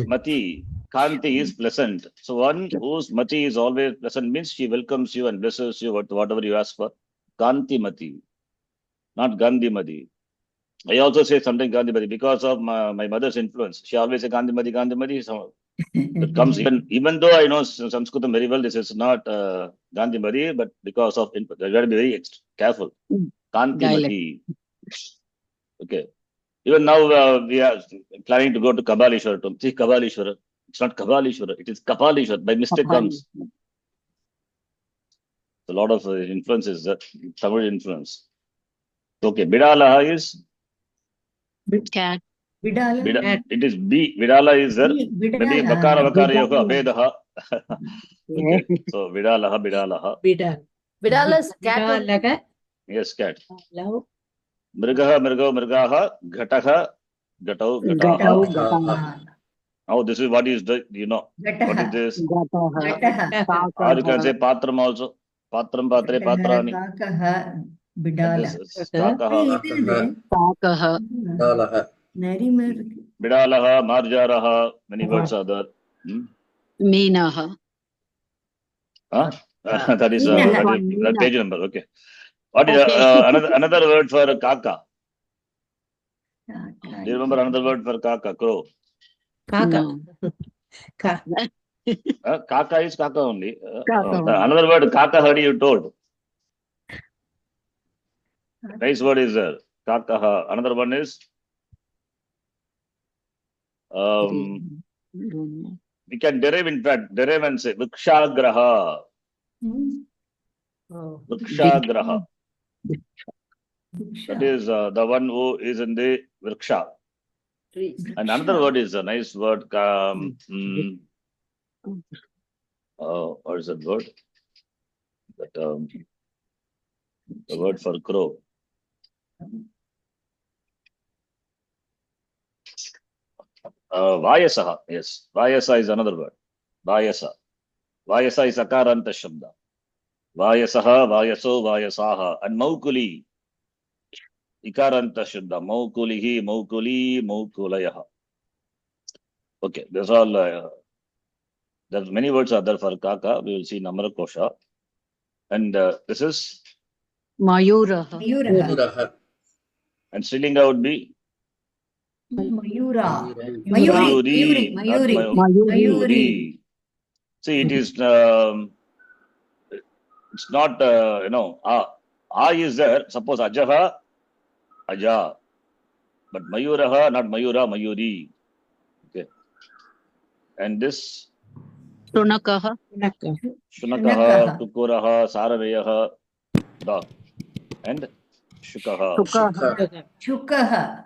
Mati. Kanti is pleasant. So one whose Mati is always pleasant means she welcomes you and blesses you whatever you ask for. Kanti Mati. Not Gandhi Mati. I also say something Gandhi Mati because of my mother's influence. She always says Gandhi Mati, Gandhi Mati. So it comes even though I know Sanskritam very well, this is not Gandhi Mati, but because of input. You got to be very careful. Kanti Mati. Okay. Even now we are planning to go to Kabalishwara to see Kabalishwara. It's not Kabalishwara, it is Kapalishwara. By mistake comes. A lot of influences, Tamil influence. Okay, Bidalaha is? Cat. Vidala. It is B. Vidala is there. Maybe Vakara Yoga Vedaha. Okay. So Vidalaha. Vidala is cat. Yes, cat. Love. Mrigaha, Ghataha, Gatau. Now this is what is the, what is this? Or you can say Patram also. Patram, Patre, Patrani. Kakaha, Bidala. Kakaha. Bidalaha, Marjaraha, many words are there. Meenaha. That is that page number. Okay. What is another word for Kaka? Do you remember another word for Kaka? Crow. Kaka. Kaka is Kaka only. Another word, Kaka Hari, you told. Nice word is there. Kaka. Another one is we can derive and say Vrikshagraha. Vrikshagraha. That is the one who is in the Vriksha. And another word is a nice word. What is that word? That the word for crow. Vayasaha. Yes, Vayasa is another word. Vayasa. Vayasa is Akaranta Shabda. Vayasaha, Vayaso, Vayasaha. And Maukuli. Ikaranta Shabda. Maukulihi, Maukuli, Maukulayaha. Okay, there's all. There's many words are there for Kaka. We will see Namara Kosha. And this is Mayuraha. And Srilinga would be Mayura. Mayuri. Mayuri. See, it is, it's not, is there. Suppose ajaha, aja. But mayuraha, not mayura, mayuri. Okay. And this, Shunakaha. Shunakah. shunakaha, tukuraha, saraveyaha, dog. And shukaha. Shukaha. Shukah.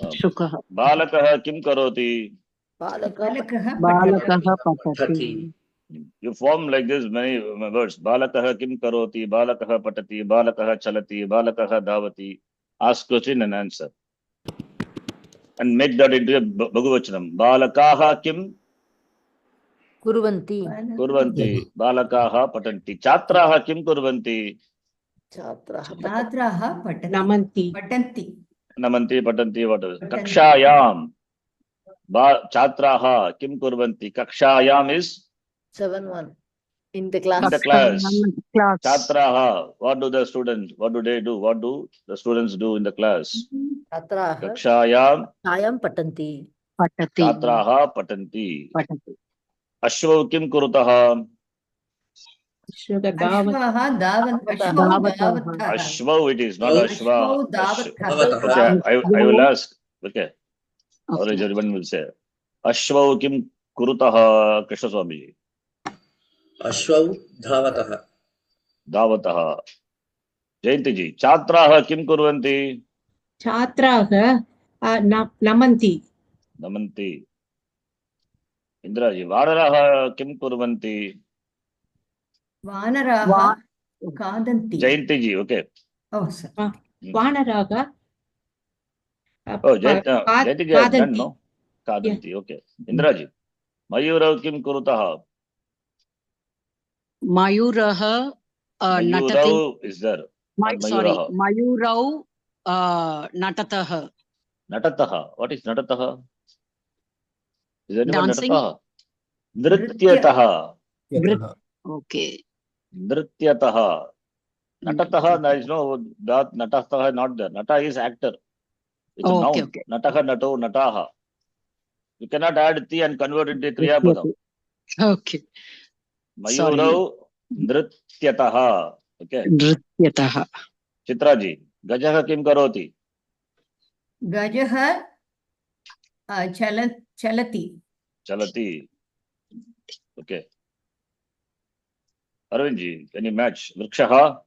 Shukaha. Balakaha kim karoti? Balakah Balakaha patati. patati. You form like this many words. Balakaha kim karoti, balakaha patati, balakaha chalati, balakaha davati. Ask question and answer. And make that into a Bhagavachanam. Balakaha kim Kurvanti. kurvanti, balakaha patanti. Chatraha kim kurvanti? Chatraha. Chatraha patati. Namanti. Patanti. Namanti, patanti, whatever. Patanti. Kakshayam. Chatraha kim kurvanti? Kakshayam is 7-1. In the in class. the class. Class. Chatraha. What do the students, what do they do? What do the students do in the class? Chatraha. Kakshayam, Chayam patanti. Patati. chatraha patanti. Patati. Ashwau kim kurutaha? Ashvaha davat. Ashvahu Davatah. davatah. Ashwau it is, not Ashvahu ashwa. davatah. Okay, I will ask. Okay. Or Okay. everyone will say. Ashwau kim kurutaha? Krishna Swamiji. अश्वौ धावतः Davataha. Jayanti ji. Chatraha kim kurvanti? Chatraha namanti. Namanti. Indra ji. Vanaraha kim kurvanti? Vanaraha kadanti. Jayanti ji. Okay. Oh, sir. Vanaraga. Oh, Jayanti ji has done, no? Yeah. Kadanti. Okay. Indra ji. Mayura kim kurutaha? Mayuraha natati. Mayurau is there. Sorry. Mayuraha. Mayurau natataha. Natataha. What is natataha? Is anyone Dancing? natataha? Nrityataha. Yataha. Okay. Nrityataha. Natataha, there is no, that natataha not there. Nata is actor. It's a Oh, noun. okay, okay. Nataha, nato, nataha. You cannot add ti and convert it into kriya padam. Okay. Sorry. Mayurau nrityataha. Okay. Nrityataha. Chitraji. Gajaha kim karoti? Gajaha chalati. Chalati. Okay. Arvindji, can you match? Vrikshaha?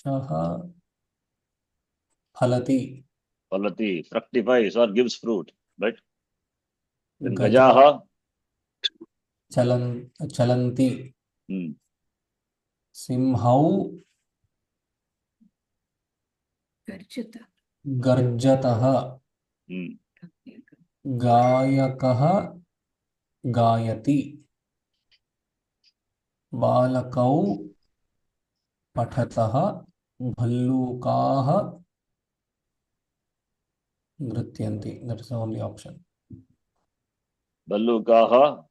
Shaha phalati. Phalati. Fructifies or gives fruit. Right? Then Gajaha Gajaha? chalanti. Hmm. Simhau Garjata. garjataha. Hmm. Gayakaha gayati. Balakau patataha. Bhallukaha nrityanti. That is the only option. Ballukaha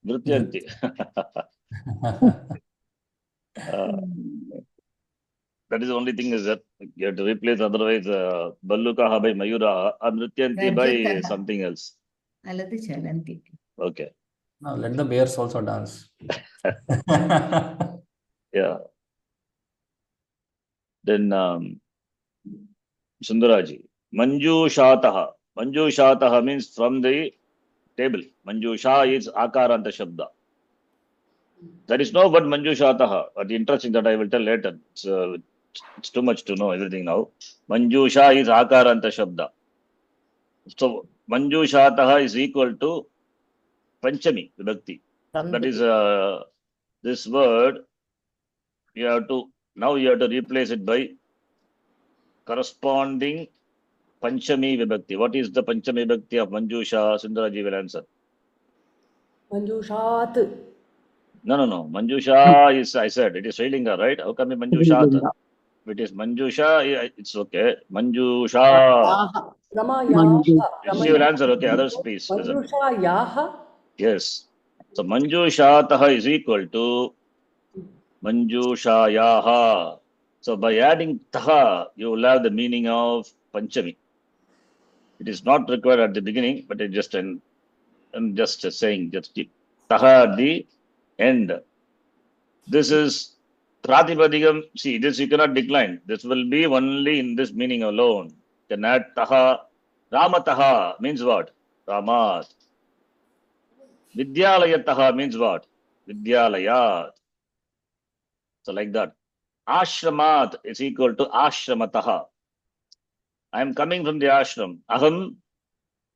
nrityanti. That is the only thing is that you have to replace otherwise Ballukaha by Mayura and Nrityanti by Garjataha. something else. Alladhi chalanti. Okay. Now let the bears also dance. Yeah. Then Sundaraji. Manjushataha. Manjushataha means from the table. Manjusha is Akaranta Shabda. There is no word Manjushataha, but interesting that I will tell later. It's too much to know everything now. Manjusha is Akaranta Shabda. So Manjushataha is equal to Panchami Vibhakti. From That the- is this word, you have to replace it by corresponding Panchami Vibhakti. What is the Panchami Vibhakti of Manjusha? Sundaraji will answer. Manjushat. No. Manjusha is, I said, it is Srilinga, right? How come Manjushat? Srilinga. If it is Manjusha, it's okay. Manjusha. Yaha. Ramayaha. She will answer. Okay, others please listen. Manjushayaha. Yes. So Manjushataha is equal to Manjushayaha. So by adding taha, you will have the meaning of Panchami. It is not required at the beginning, but it just I'm just saying, just keep taha at the end. This is Pratipadikam. See, this you cannot decline. This will be only in this meaning alone. You can add taha. Ramataha means what? Ramat. Vidyalayataha means what? Vidyalayat. So like that. Ashramat is equal to ashramataha. I am coming from the ashram. Aham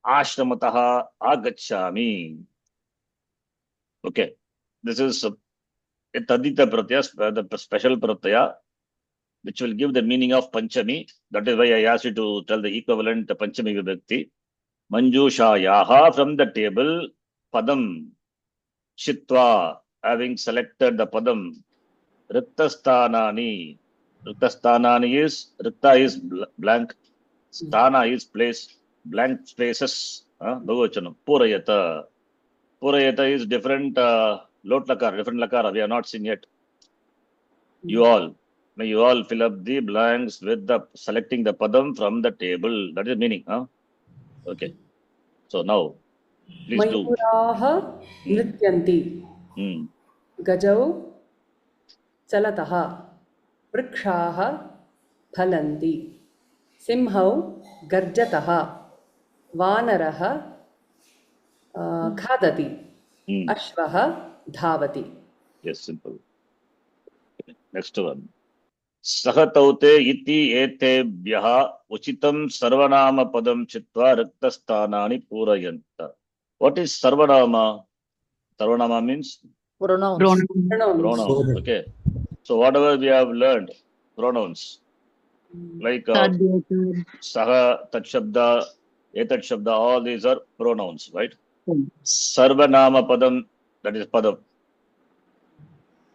ashramataha agachami. Okay. This is a tadita pratyaya, the special pratyaya, which will give the meaning of Panchami. That is why I asked you to tell the equivalent Panchami Vibhakti. Manjushayaha, from the table, Padam, Chitva, having selected the Padam, Riktastanani. Riktastanani is, Rikta is blank, Stana is place, blank spaces, Bhagavachanam, Purayata. Purayata is different, lot lakar, different lakara, we have not seen yet. You all, may you all fill up the blanks with the selecting the Padam from the table. That is meaning, Okay. So now, please do. Mayuraha nrityanti. Hmm. Gajau chalataha. Vrikshaha phalanti. Simhau garjataha. Vanaraha khadati. Hmm. Ashvaha dhavati. Yes, simple. Next one. Sahataute iti etebhyaha uchitam sarvanama padam chitva riktastanani purayanta. What is sarvanama? Sarvanama means Pronouns. Pronouns. pronouns. Okay. So whatever we have learned, pronouns like Tad, etat. saha, tat shabda, etat shabda, all these are pronouns, right? Hmm. Sarvanama padam, that is padam.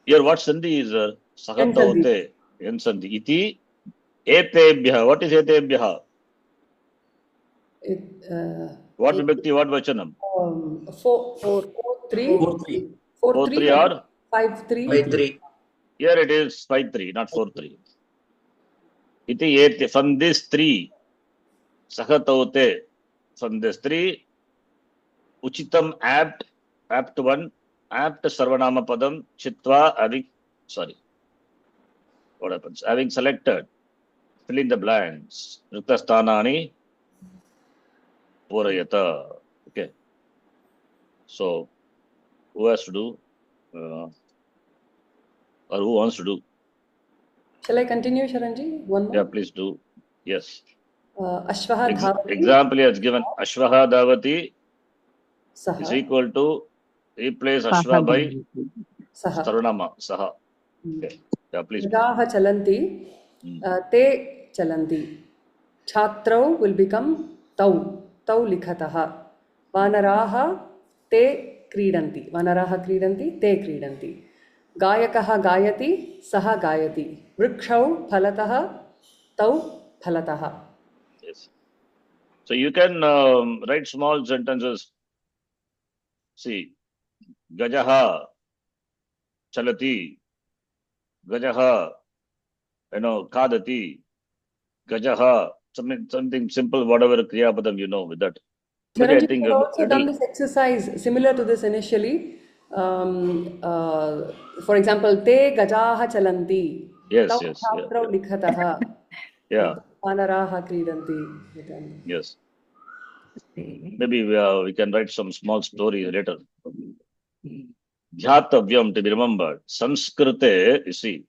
Here what sandhi is sahataute, yen sandhi. Iti etebhyaha. What is etebhyaha? What vibhakti, what vachanam? 4-3. 4-3. 4-3 or 5-3. 5-3. here it is 5-3, not 4-3. Iti ete, from this 3, sahataute, from this 3, uchitam apt 1, apt sarvanama padam, chitva, what happens? Having selected, fill in the blanks, riktastanani purayata. Okay. So, who has to do? Or who wants to do? Shall I continue, Sharanji? One more. Yeah, please do. Yes. Ashvaha dhavati. Example has given Ashvaha Davati is Saha. equal to replace Ashva by Saha. Sarvanama, Saha. Okay. Yeah, please. Gajaha chalanti. Te chalanti. Chhatrau will become tau. Tau likhataha. Vanaraha te kridanti. Vanaraha kridanti. Te kridanti. Gayakaha gayati. Saha gayati. Vrikshau phalataha. Tau phalataha. Yes. So you can write small sentences. See, Gajaha Chalati, Gajaha, Kadati, Gajaha, something simple, whatever Kriya Padam you know with that. Maybe I Charanjit, think we have also done little, this exercise similar to this initially. For example, te gajaha chalanti. yes, Tau yes, chhatrau likhataha. yeah, Vanaraha kridanti. yes. Maybe we can write some small stories later. Dhyatavyam, to be remembered. Sanskrite, you see,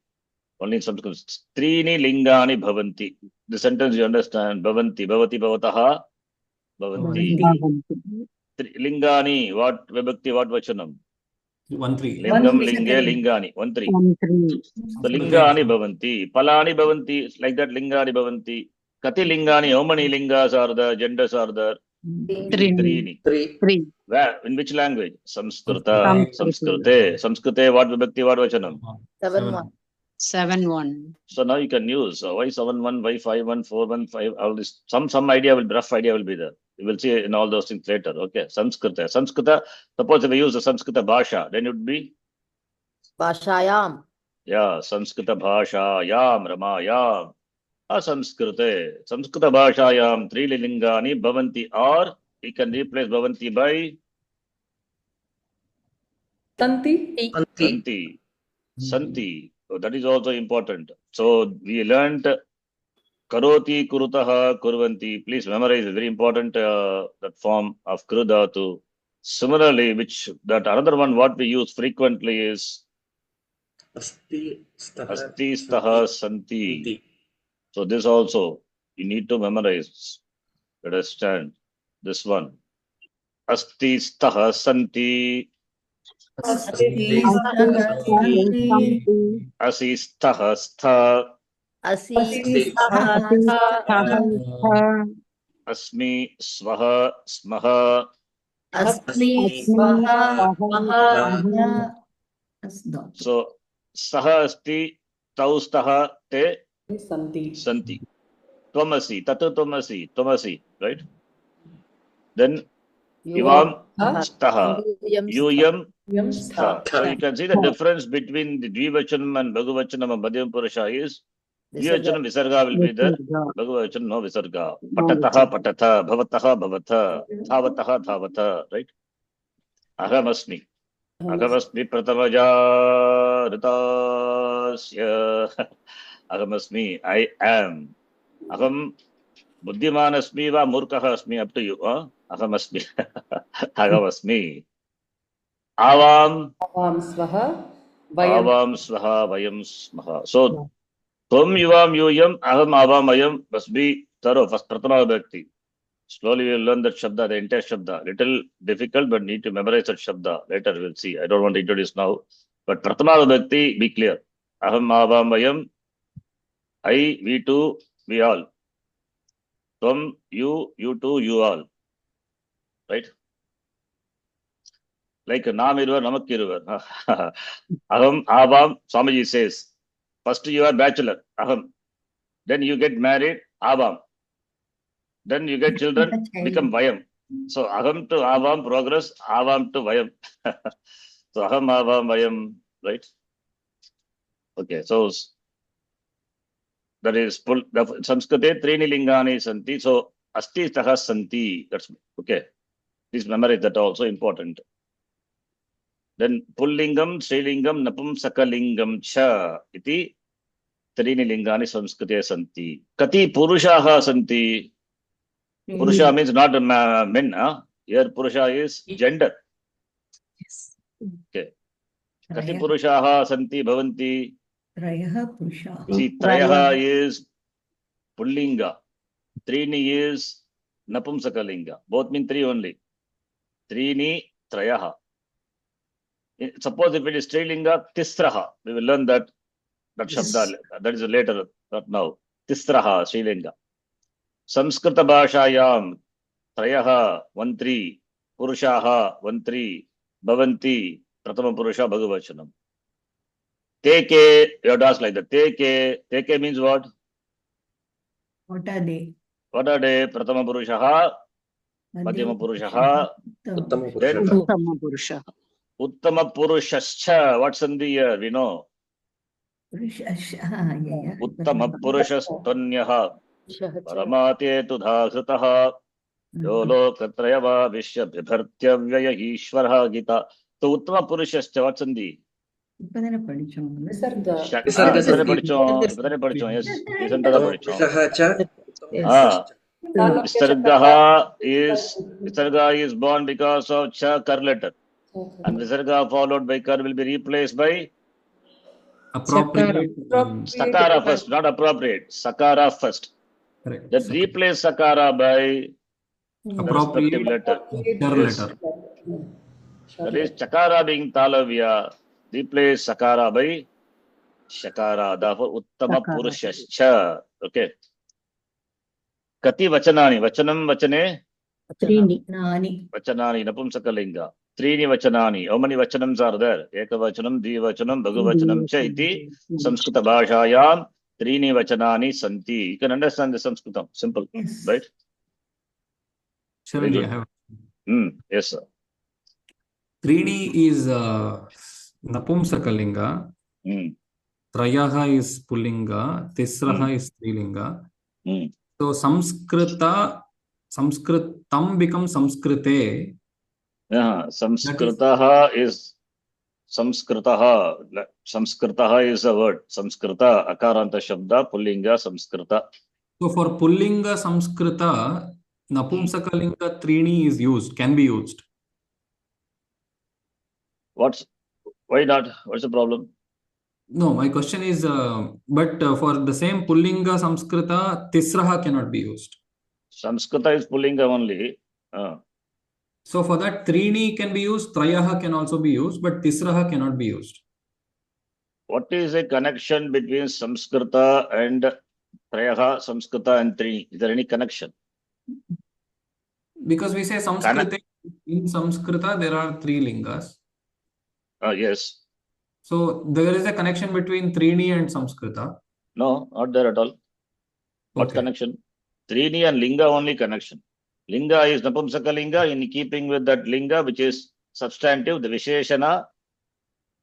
only in Sanskrit. Trini lingani bhavanti. The sentence you understand. Bhavanti, bhavati, bhavataha, bhavanti. Lingani, what vibhakti, what vachanam? 1-3. Lingam, linge, lingani. 1-3. 1-3. So lingani bhavanti. Palani bhavanti. Like that, lingani bhavanti. Kati lingani, how many lingas are there? Genders are there? Trini. 3. 3. Where? In which language? Samskrita. Samskrite. Samskrite, what vibhakti, what vachanam? 7-1. 7-1. So now you can use why 7-1, why 5-1, 4-1, 5. All this, some idea will, rough idea will be there. You will see in all those things later. Okay, Samskrita. Samskrita. Suppose if we use the Samskrita bhasha, then it would be Bhashayam. Samskrita bhasha, Ramayam. Asamskrute. Samskrita bhashayam trilingani bhavanti, or you can replace bhavanti by Tanti. Anti. santi. Santi. So that is also important. So we learnt karoti, kurutaha, kurvanti. Please memorize. It's very important that form of kru dhatu. Similarly, that another one what we use frequently is Asti. Staha. asti, staha, santi. Santi. So this also you need to memorize. Understand this one. Asti, staha, santi. Asti staha santi. Asi, staha, stha. Asi Asti. staha stha. Asmi, swaha, smaha. Asmi Asmi. swaha Swaha. swaha. Asdhatu. So saha asti, tau staha, te Santi. santi. Tvamasi, tatu tvamasi, right? Then Ivam staha, yuyam Yam stha. stha. So you can see the difference between the Dvivachanam and Bahuvachanam and Madhyam Purusha is Dvivachanam visarga will be there, Bahuvachanam no visarga. Patataha patatha, bhavataha bhavatha, dhavataha dhavata, right? Ahamasmi. Ahamasmi pratamaja ritasya. Ahamasmi, I am. Aham buddhimanasmi va murkaha asmi, up to you. Ahamasmi. Ahamasmi. Avam. Avam swaha. Vayam. Avam swaha vayam smaha. So, Tvam yuvam yuyam aham avam ayam must be thorough. First, Pratama Vibhakti. Slowly we will learn that Shabda, the entire Shabda. Little difficult, but need to memorize that Shabda. Later we'll see. I don't want to introduce now. But Pratama Vibhakti, be clear. Aham avam ayam. I, we two, we all. Tvam, you two, you all. Right? Like Nam Irvar, Namak Irvar. Aham, Avam, Swamiji says. First you are bachelor, Aham. Then you get married, Avam. Then you get children, become Vayam. So Aham to Avam progress, Avam to Vayam. So Aham, Avam, Vayam, right? Okay, so that is full. The Samskrite Trini Lingani Santi. So Asti Taha Santi. That's okay. Please memorize that also important. Then Pullingam, Srilingam, Napumsakalingam cha iti Trini Lingani Samskrite Santi. Kati Purushaha Santi. Purusha means not men. Here Purusha is gender. Okay. Kati Purushaha Santi Bhavanti. Trayaha Purushaha. See, Trayaha is Pullinga. Trini is Napumsakalinga. Both mean three only. Trini, Trayaha. Suppose if it is Strilinga, Tisraha. We will learn that Shabda. That is later, not now. Tisraha, Strilinga. Samskrita Bhashayam, Trayaha, 1-3. Purushaha, 1-3. Bhavanti, Pratama Purusha, Bhagavachanam. Teke, you have to ask like that. Teke means what? What are they? What are they? Pratama Purushaha, Madhyama Purushaha, Uttama then Purusha. Uttama Purusha. Uttama Purushascha. What's in the year? We know. Yeah. Uttama Purushastonyaha. Paramate tu dhahritaha. Yolo katrayava vishya bibhartyavyaya ishvaraha gita. So Uttama Purushascha. What's in the? இப்பதானே படிச்சோம். Visarga. Visarga இப்பதானே Santi. படிச்சோம். Yes. Recent-ஆ தான் படிச்சோம். Purushah cha. Visarga is born because of cha kar letter. And Visarga followed by kar will be replaced by Appropriate. Sakara first, not appropriate. Sakara first. Correct. Then replace Sakara by the respective Appropriate letter. letter. That is Chakara being Talavya. Replace Sakara by Shakara. Therefore, Uttama Purushascha. Okay. Kati Vachanani. Vachanam Vachane. Trini. Nani. Vachanani. Napumsakalinga. Trini Vachanani. How many Vachanams are there? Eka Vachanam, Dvivachanam, Bhagavachanam cha iti Samskrita Bhashayam Trini Vachanani Santi. You can understand the Sanskritam. Simple. Yes. Right? Shall Very I good. have? Yes, sir. Trini is Napumsakalinga. Hmm. Trayaha is Pullinga, Tisraha is Strilinga. Hmm. So Samskritam becomes Samskrite. Yeah, Samskritaha is Samskritaha. Samskritaha is a word. Samskrita, Akaranta Shabda, Pullinga, Samskrita. So for Pullinga Samskrita, Napumsakalinga Trini is used, can be used. Why not? What's the problem? No, my question is, but for the same Pullinga Samskrita, Tisraha cannot be used. Samskrita is Pullinga only. So for that, Trini can be used, Trayaha can also be used, but Tisraha cannot be used. What is a connection between Samskrita and Trayaha, Samskrita and Trini? Is there any connection? Because we say Samskrita, in Samskrita there are three lingas. Yes. So there is a connection between Trini and Samskrita. No, not there at all. What Okay. connection? Trini and Linga only connection. Linga is Napumsaka Linga in keeping with that Linga which is substantive, the Visheshana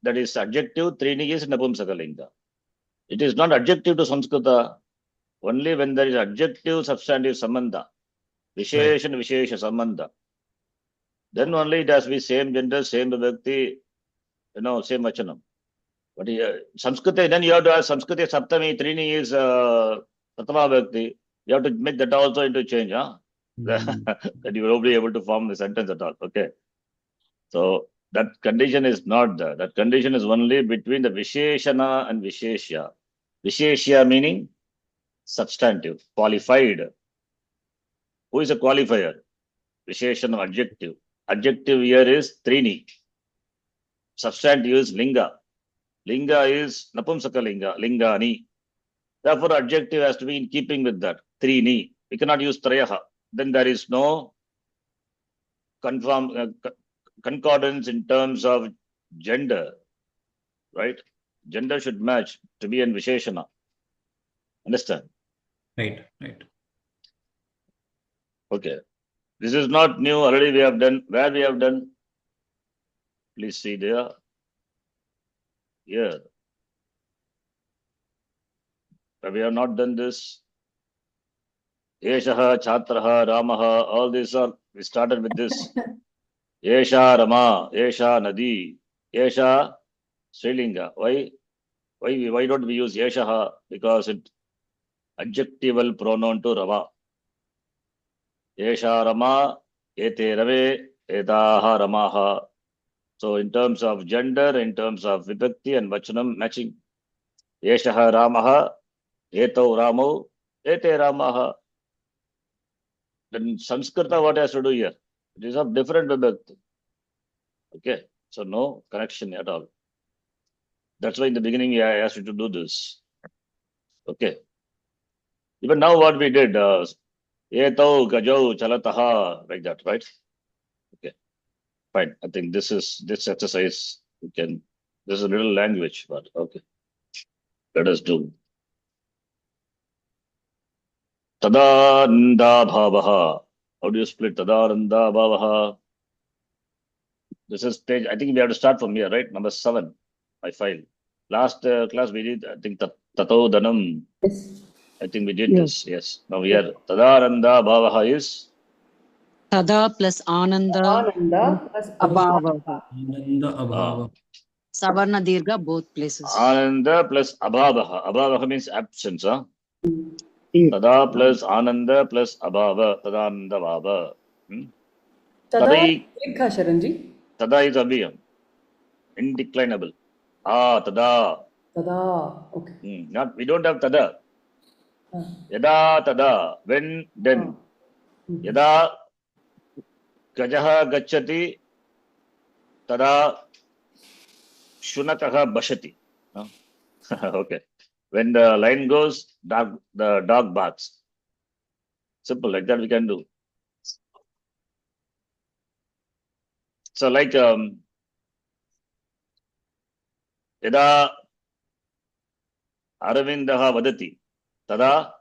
that is adjective, Trini is Napumsaka Linga. It is not adjective to Samskrita. Only when there is adjective substantive Sambandha, Visheshana Vishesha Sambandha, then only it has to be same gender, same vibhakti, same vachanam. But Samskrita, then you have to ask Samskriti Saptami, Trini is Pratama Vibhakti. You have to make that also into change, huh? That you will not be able to form the sentence at all. Okay. So that condition is not there. That condition is only between the Visheshana and Visheshya. Visheshya meaning substantive, qualified. Who is a qualifier? Visheshana adjective. Adjective here is Trini. Substantive is Linga. Linga is Napumsaka Linga, Lingani. Therefore, adjective has to be in keeping with that. Trini. We cannot use Trayaha. Then there is no concordance in terms of gender. Right? Gender should match to be in Visheshana. Understand? Right. Okay. This is not new. Already we have done. Where we have done? Please see there. Here. We have not done this. Yeshaha, Chatraha, Ramaha, all these are, we started with this. Yesha Rama, Yesha Nadi, Yesha Srilinga. Why don't we use Yeshaha? Because it adjectival pronoun to Rama. Yesha Rama, Ete Rave, Etaha Ramaha. So in terms of gender, in terms of vibhakti and vachanam matching. Yeshaha Ramaha, Eto Ramo, Ete Ramaha. Then Sanskrita, what has to do here? It is of different vibhakti. Okay, so no connection at all. That's why in the beginning I asked you to do this. Okay. Even now what we did, Eto, Gajau, Chalataha, like that, right? Okay. Fine. I think this exercise, this is a little language, but okay. Let us do. Tadananda bhavaha. How do you split Tadananda bhavaha? This is page, I think we have to start from here, right? Number 7, my file. Last class we did, I think, Tato Danam. Yes. I think we did this, yes. Now here, Tadananda bhavaha is? Tada plus Ananda Ananda plus Abhava. Ananda Abhava. Savarna Dirgha, both places. Ananda plus Abhavaha. Abhavaha means absence, huh? Tada plus Ananda plus Abhava. Tadananda Bhava. Tada Likha Sharanji. Tada is abhiyam. Indeclinable. Tada. Tada. Okay. We don't have tada. Yada tada. When, then. Yada gajaha gacchati. Tada shunakaha bashati. Okay. When the lion goes, the dog barks. Simple, like that we can do. So like Yada Aravindaha vadati, tada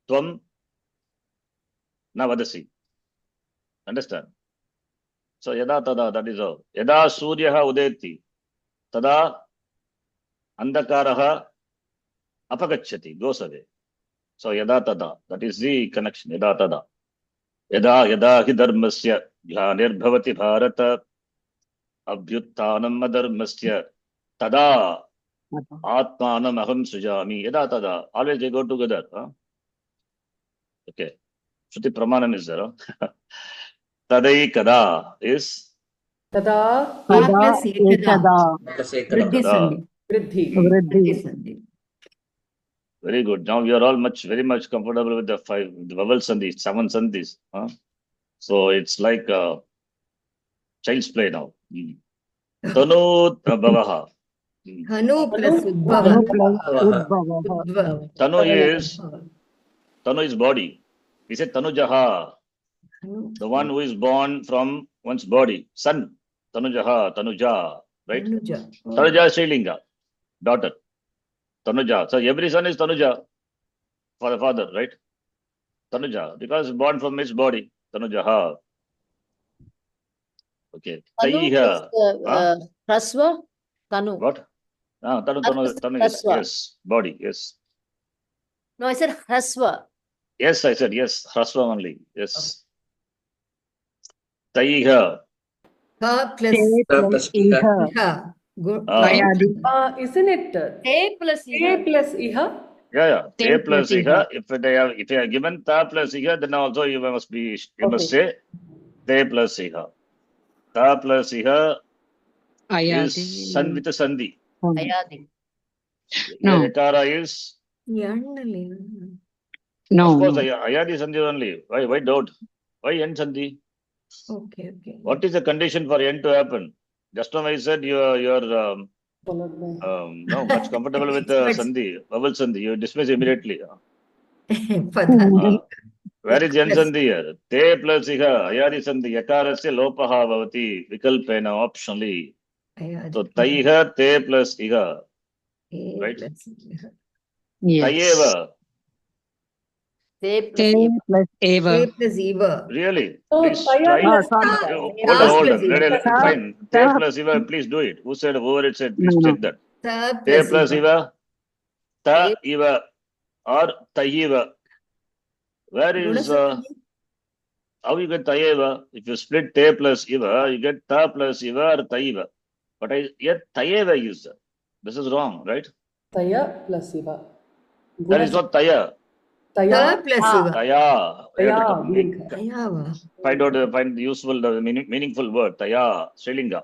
tvam na vadasi. Understand? So yada tada, that is all. Yada suryaha udeti, tada Andakaraha apagacchati, goes away. So yada tada, that is the connection. Yada tada. Yada yada hi dharmasya glanir bharata abhyuttanam adharmasya tada atmanam aham sujami. Yada tada. Always they go together. Huh? Okay. Shruti Pramanam is there. Huh? Tadai kada is Tada का तदा plus एकदा एकदा वृद्धि Tada. संधि Vriddhi. वृद्धि वृद्धि संधि Very good. Now you are all very much comfortable with the vowel sandhis, 7 sandhis. Huh? So it's like child's play now. Tanu bhavaha. Hanu plus उद्भव अनु प्लस उद्भवः उद्भव Tanu is body. He said Tanujaha, Hanu the one who is born from one's body. Son. Tanujaha, Tanuja. Right? Anuja Tanuja is Srilinga. Daughter. Tanuja. So every son is Tanuja for the father, right? Tanuja. Because born from his body. Tanujaha. Okay. Tanu is Taiha. Huh? Hrasva. Tanu. What? Tanu is, Hrasva. yes. Body, yes. No, I said Hrasva. Yes, I said yes. Hrasva only. Yes. Taiha. का ते plus plus इह इह अयादि Isn't it Te plus Te iha. plus iha? Yeah. Te Te plus plus iha. iha. If they are given ta plus iha, then also you must Okay. say te plus iha. Ta plus iha अयादि is san with a sandhi. Ayadi. No. Here Ekara is, यण्णलेन No, of course, no. ayadi sandhi only. Why doubt? Why end sandhi? Okay okay What is the condition for end to happen? Just now I said you are Followed by. much comfortable with sandhi, vowel sandhi. You dismiss immediately. पदानि Where is end sandhi here? Te plus iha, ayadi sandhi, yakarasya lopaha bhavati, vikalpena, optionally. So taiha, te plus iha, right? Yes. Tayeva, Te Te plus iha. plus eva. Plus इव really? So Please Taya try. plus sorry. iha. Hold on. Ta Fine. Te Ta- plus iva, please do it. Who said over it said? No, Please no. check that. ता Te plus plus इव iva, ta iva, or tayiva. Where is, how you get tayeva? If you split te plus iva, you get ta plus iva or tayiva. But yet tayeva is there. This is wrong, right? Taya plus iva. That is not taya. ता Taya. Plus इव Taya. You have to Taya. Dirgha. तयावा find the useful, the meaningful word. Taya. Srilinga.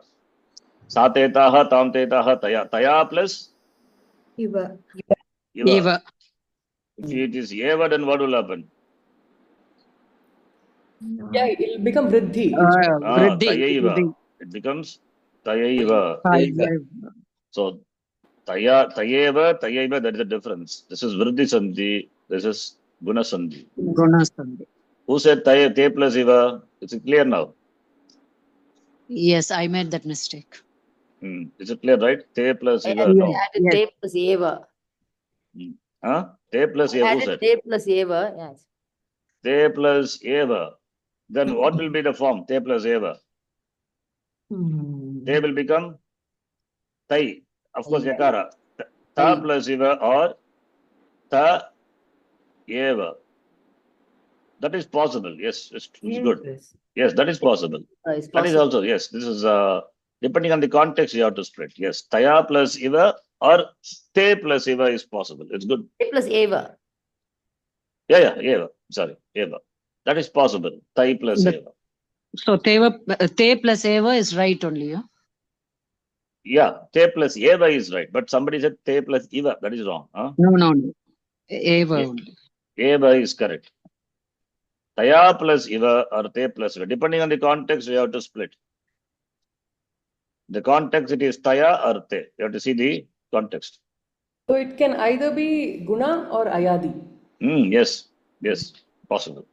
Satetaha, tamtetaha, taya. Taya plus इव iva. Eva. If it is eva, then what will happen? Yeah, it'll become Vriddhi. Vriddhi. Tayaiva. Vriddhi. It becomes tayaiva. Tayeva. So tayaiva, that is the difference. This is vriddhi sandhi. This is guna sandhi. Gunasandhi. Who said te plus iva? Is it clear now? Yes, I made that mistake. Is it clear, right? Te plus I iva. added, No. Yes. Te plus eva. Te plus I eva. Who added said? Te plus eva. Yes. Te plus eva. Then what will be the form? Te plus eva. Te will become tai. Of course, yakara. Ta Tai. plus eva or ta eva. That is possible. Yes, it's good. Yes, that is possible. It's That is possible. also, yes, this is depending on the context you have to split. Yes, taya plus iva or te plus iva is possible. It's good. Te plus eva. Yeah, eva. Sorry, eva. That is possible. Tai plus But- eva. So te plus eva is right only. Yeah? Yeah, te plus eva is right. But somebody said te plus iva. That is wrong. Huh? No. Eva Yeah. only. Eva is correct. Taya plus iva or te plus iva. Depending on the context, you have to split. The context, it is taya or te. You have to see the context. So it can either be guna or ayadi. Yes, possible.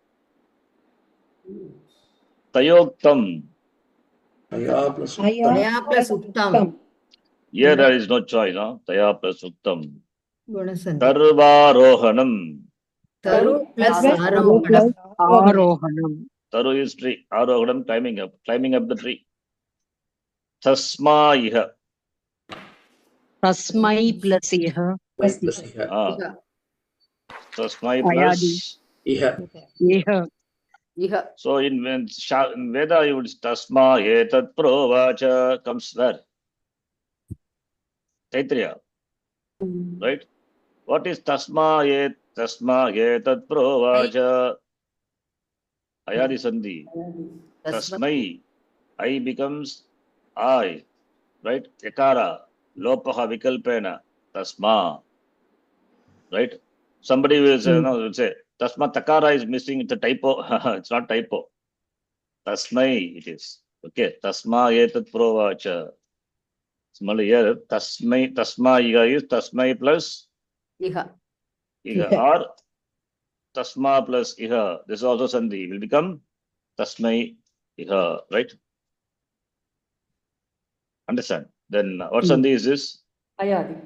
Tayoktam. Taya plus तया plus उत्तम Here there is no choice. Huh? Taya plus uttam. गुणसन्धि Tarvarohanam. तरु plus आरोहण Arohanam. Taru is tree. Arohanam, climbing up the tree. Tasmaiha. तस्मै plus इह plus iha. Tasmai Ayadi. plus. Iha. इह Iha. So in Veda, you would tasma etat provacha comes where? Taittiriya, right? What is tasma etat provacha? Ayadi sandhi. Tasmai. I becomes I, right? Ekara. Lopaha vikalpena. Tasma. Right? Somebody will say, no, will say, Tasma Takara is missing, it's a typo. It's not typo. Tasmai it is. Okay. Tasma etat provacha. Small here. Tasma iga is Tasmai plus Iha. iga. Or Tasma plus iha. This is also sandhi. Will become Tasmai iha. Right? Understand? Then what sandhi is this? Ayadi.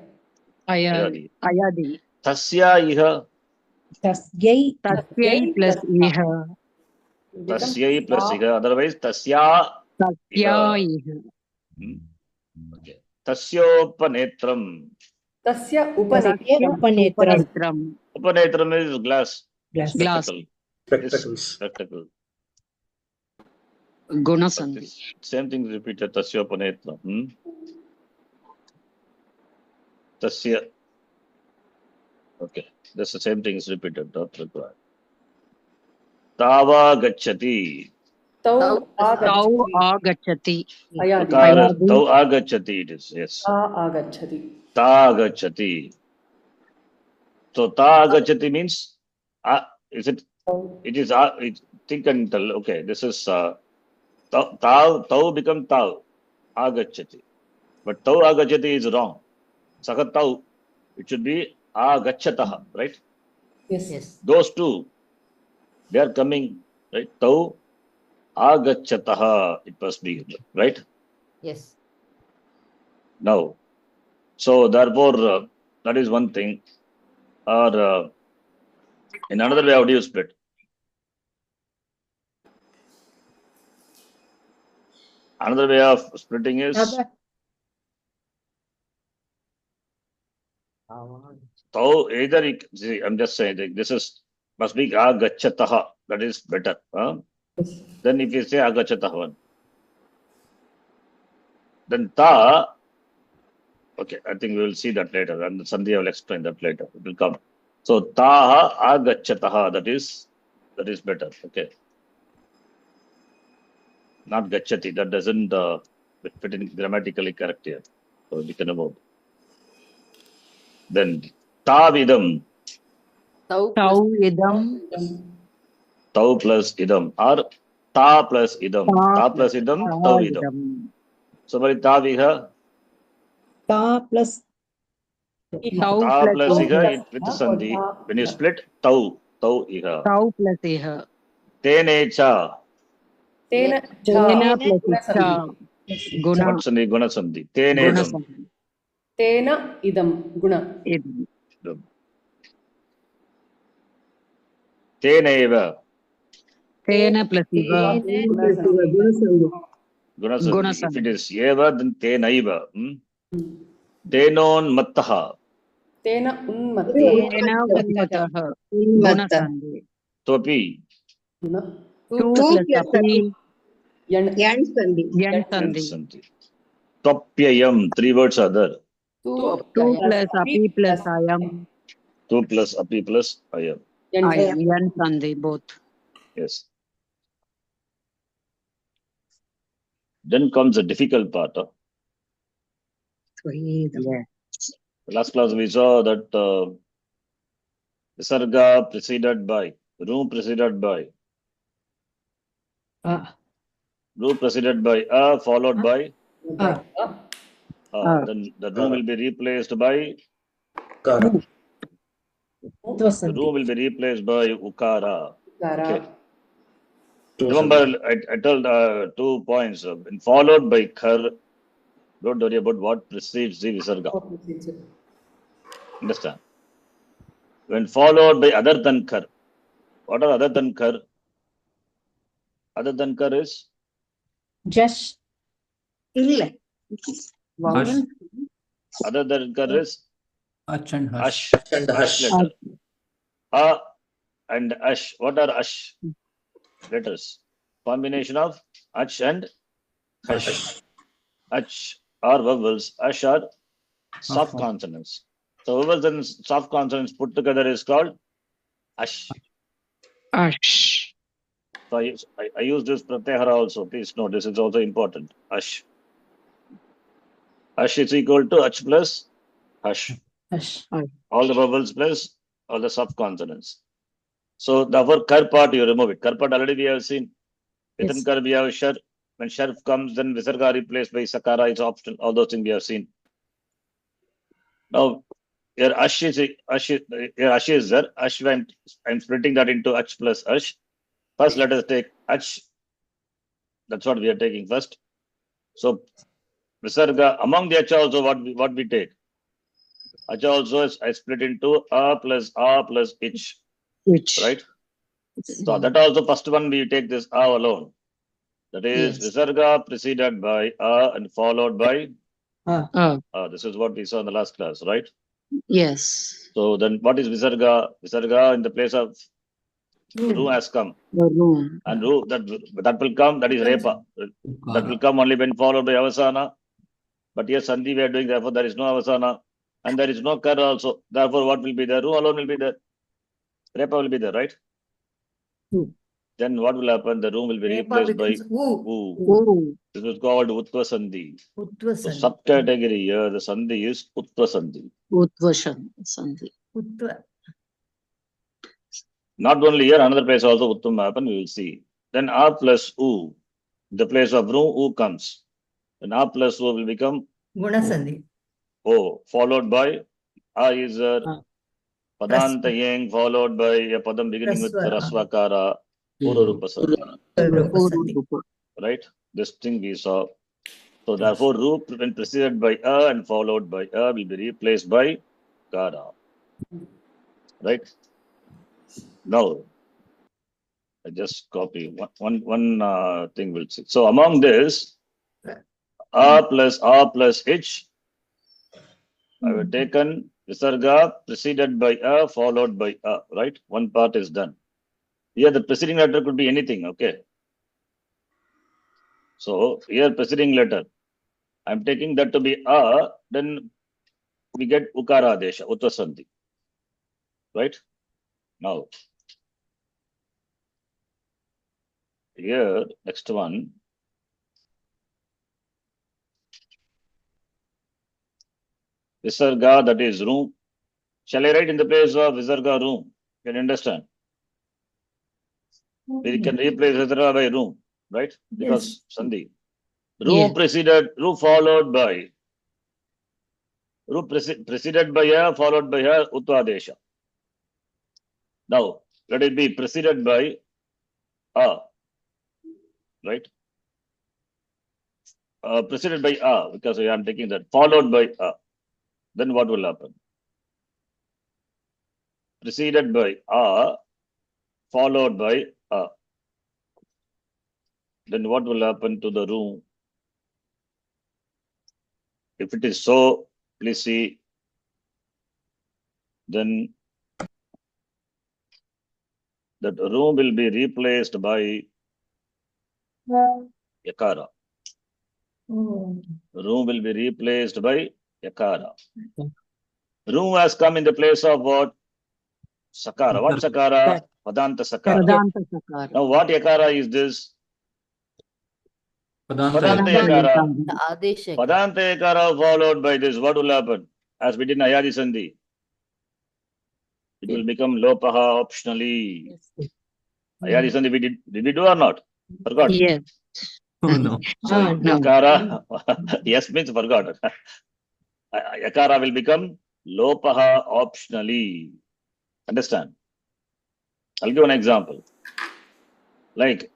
Ayadi. अयादि Tasya iha. तस्यै तस्यै plus इह Tasyai plus iha. Otherwise, tasya तस्या iha. इह Okay. Tasyopanetram. Tasya upanekram. तस्य उपनेत्रम् नेत्रम् Upanetram is glass. Glass. Spectacle. Spectacles. Spectacle. गुणसन्धि Same thing is repeated. Tasyopanetram. Tasya. Okay. That's the same thing is repeated. Not required. Tava gacchati. Tau तौ agachati. आगच्छति Ayadi. Ayadi. Tau agacchati it is. Yes. Ta agachati. Ta agacchati. So ta agacchati means is it? It is think and tell. Okay, this is tau become tau agacchati, but tau agacchati is wrong. Saha tau, it should be agachatah, right? Yes. Yes. Those two, they are coming, right? Tau agachatah, it must be, right? Yes. Now, so therefore that is one thing. Or in another way, how do you split? Another way of splitting is tau. Either see, I'm just saying that this is must be agachatah. That is better. Then if you say agachatah one, then ta. Okay, I think we will see that later, and Sandhya will explain that later. It will come. So taha agachatah. That is better. Okay. Not gachati. That doesn't fit in grammatically correct here. So we can avoid. Then tavidam. Tau तौ plus इदं Tau plus idam. Or ta plus idam. Ta plus idam. Tau idam. इदं So by taviha. ता plus तौ Ta plus plus इह iha with sandhi. When you split tau iha. तौ plus इह Tenecha. Tena तेन cha. Plus इच्छा गुण What sandhi? Guna sandhi. Tenedam. गुणसन्धि Tena idam. Guna. इदं Teneva. तेन प्लस इव Gunasandhi. Gunasandhi. If it is eva, then tenaiva. Tenon mattaha. Tena unmatti. तेन उन्मतः गुणसन्धि Topi. Guna. टु प्लस अपि Yan. यन् सन्धि Sandhi. Topyayam. 3 words are there. two टु प्लस अपि प्लस अयम् 2 plus api plus ayam. Yan. यन् सन्धि both Yes. Then comes the difficult part. Last class we saw that Visarga preceded by, Ru preceded by, Ru preceded by A followed by, then the Ru will be replaced by, Kara. the Ru will be replaced by Ukara. Kara. Okay. Remember, I told 2 points. When followed by Khar, don't worry about what precedes the Visarga. Understand? When followed by other than Khar, what are other than Khar? Other than Khar is just Harsh. Other than kar is Ach and Hush. ash. and Ash Hush. letter. A and ash. What are ash letters? Combination of ach and hush. Ach are vowels. Ash are soft Soft. consonants. So vowels and soft consonants put together is called ash. Ash. So I use this pratyahara also. Please note this is also important. Ash. Ash is equal to ach plus hush. Hush. All the vowels plus all the soft consonants. So therefore kar part you remove it. Kar part already we have seen. Within Yes. kar we have shar. When shar comes, then visarga replaced by sakara is optional. All those things we have seen. Now here ash is there. Ash I'm splitting that into ach plus ash. First let us take ach. That's what we are taking first. So visarga among the ach also what we take. Ach also is I split into a plus ich. Which? Right? So that also first one we take this a alone. That is Yes. visarga preceded by a and followed by Oh, this is what we saw in the last class, right? yes. So then what is visarga? Visarga in the place of ru has come. The room. And ru that will come, that is repa. That will come only when followed by avasana. But here sandhi we are doing, therefore there is no avasana. And there is no kar also. Therefore what will be there? Ru alone will be there. Repa will be there, right? Then what will happen? The room will be Repa replaced by becomes u. u. Oh, This is called Utva Sandhi. Utva So Sandhi. subcategory here, the Sandhi is Utva Sandhi. Utvashan Sandhi. Utva. Not only here, another place also Uttam happen, we will see. Then A plus U, the place of room, U comes. Then A plus U will become Guna Sandhi. O, followed by A is Padanta Prasva. Yang, followed by a Padam beginning with Prasva. Rasvakara, Pururupa Sandhi. Rupa Sandhi. Right? This thing we saw. So therefore, root when preceded by a and followed by a will be replaced by kara. Right? Now, I just copy one thing we'll see. So among this, a plus h, I have taken visarga preceded by a followed by a. Right? One part is done. Here the preceding letter could be anything. Okay. So here preceding letter, I'm taking that to be a, then we get ukara adesha, uttasandhi. Right? Now, here, next one. Visarga, that is room. Shall I write in the place of visarga room? Can you understand? We can replace visarga by room, right? Because sandhi. Room Yeah. preceded, room followed by, room preceded by a, followed by a, utadesha. Now, let it be preceded by a, right? Preceded by a, because I am taking that, followed by a. Then what will happen? Preceded by a, followed by a. Then what will happen to the room? If it is so, please see. Then that room will be replaced by yakara. Room will be replaced by yakara. Room has come in the place of what? Sakara. What sakara? Padanta sakara. Vedanta Sakara. Now what yakara is this? Padanta. Padanta yakara. The Adesha. Padanta yakara followed by this. What will happen? As we did in Ayadi Sandhi. It will become lopaha optionally. Ayadi Sandhi did we do or not? Forgot. Yes. Oh no. So No. yakara, yes means forgot. Yakara will become lopaha optionally. Understand? I'll give an example. Like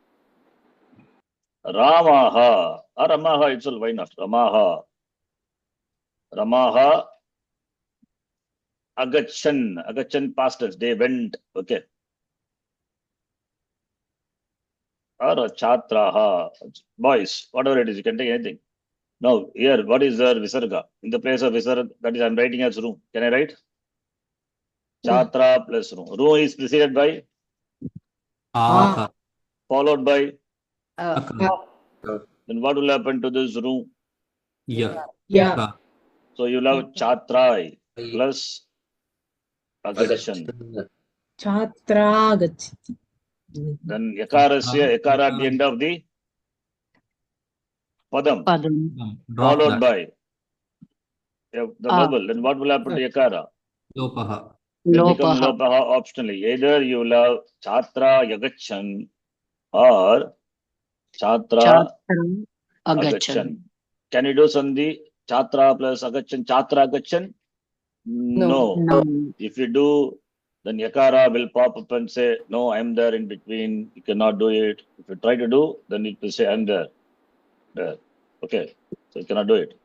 Ramaha or Ramaha itself, why not? Ramaha Agachan past tense, they went, okay. Or Chatraha, boys, whatever it is, you can take anything. Now, here, what is the Visarga? In the place of Visarga, that is, I'm writing as Ru. Can I write? Chatra plus Ru. Ru is preceded by, Aka. followed by, Aka. then what will happen to this Ru? Ya. Ya. Ka. So you'll have Chatrai plus Agachan. Chatra gachati. Then Yakarasya, Yakara at the end of the Padam, Padam. Drop followed that. by the vowel. Then what will happen to Yakara? Lopaha. Will become Lopaha. Lopaha optionally. Either you will have Chatra Yagachan or Chatra Chatra. Agachan. Agachan. Can you do Sandhi? Chatra plus Agachan, Chatra Agachan? No. No. If you do, then Yakara will pop up and say, no, I'm there in between. You cannot do it. If you try to do, then it will say, I'm there. There. Okay. So you cannot do it.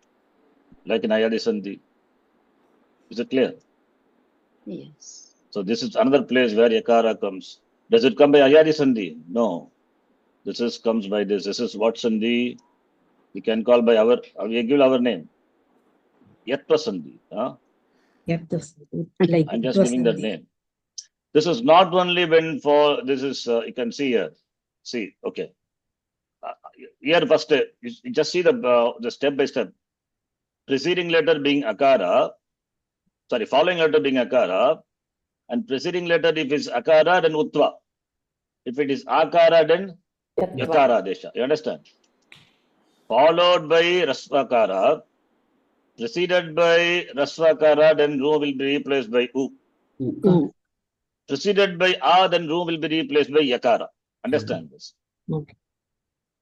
Like in Ayadi Sandhi. Is it clear? Yes. So this is another place where Yakara comes. Does it come by Ayadi Sandhi? No. This is comes by this. This is what Sandhi we can call by our, we give our name. Yatva Sandhi. Huh? Yatas. Like I'm it just was giving that Sandhi. name. This is not only when for, this is, you can see here. See, okay. Here first, you just see the step by step. Preceding letter being Akara, sorry, following letter being Akara, and preceding letter if it's Akara, then Utva. If it is Akara, then Yakara Desha. You understand? Followed by Rasvakara, preceded by Rasvakara, then Ru will be replaced by U. U. Preceded by A, then Ru will be replaced by Yakara. Understand this? Okay.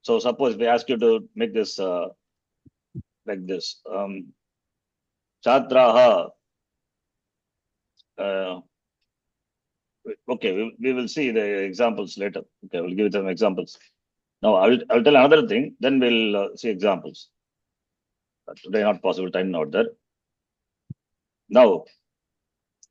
So suppose we ask you to make this like this. Chatraha. Okay, we will see the examples later. Okay, we'll give some examples. Now I'll tell another thing, then we'll see examples. Today not possible, time not there. Now,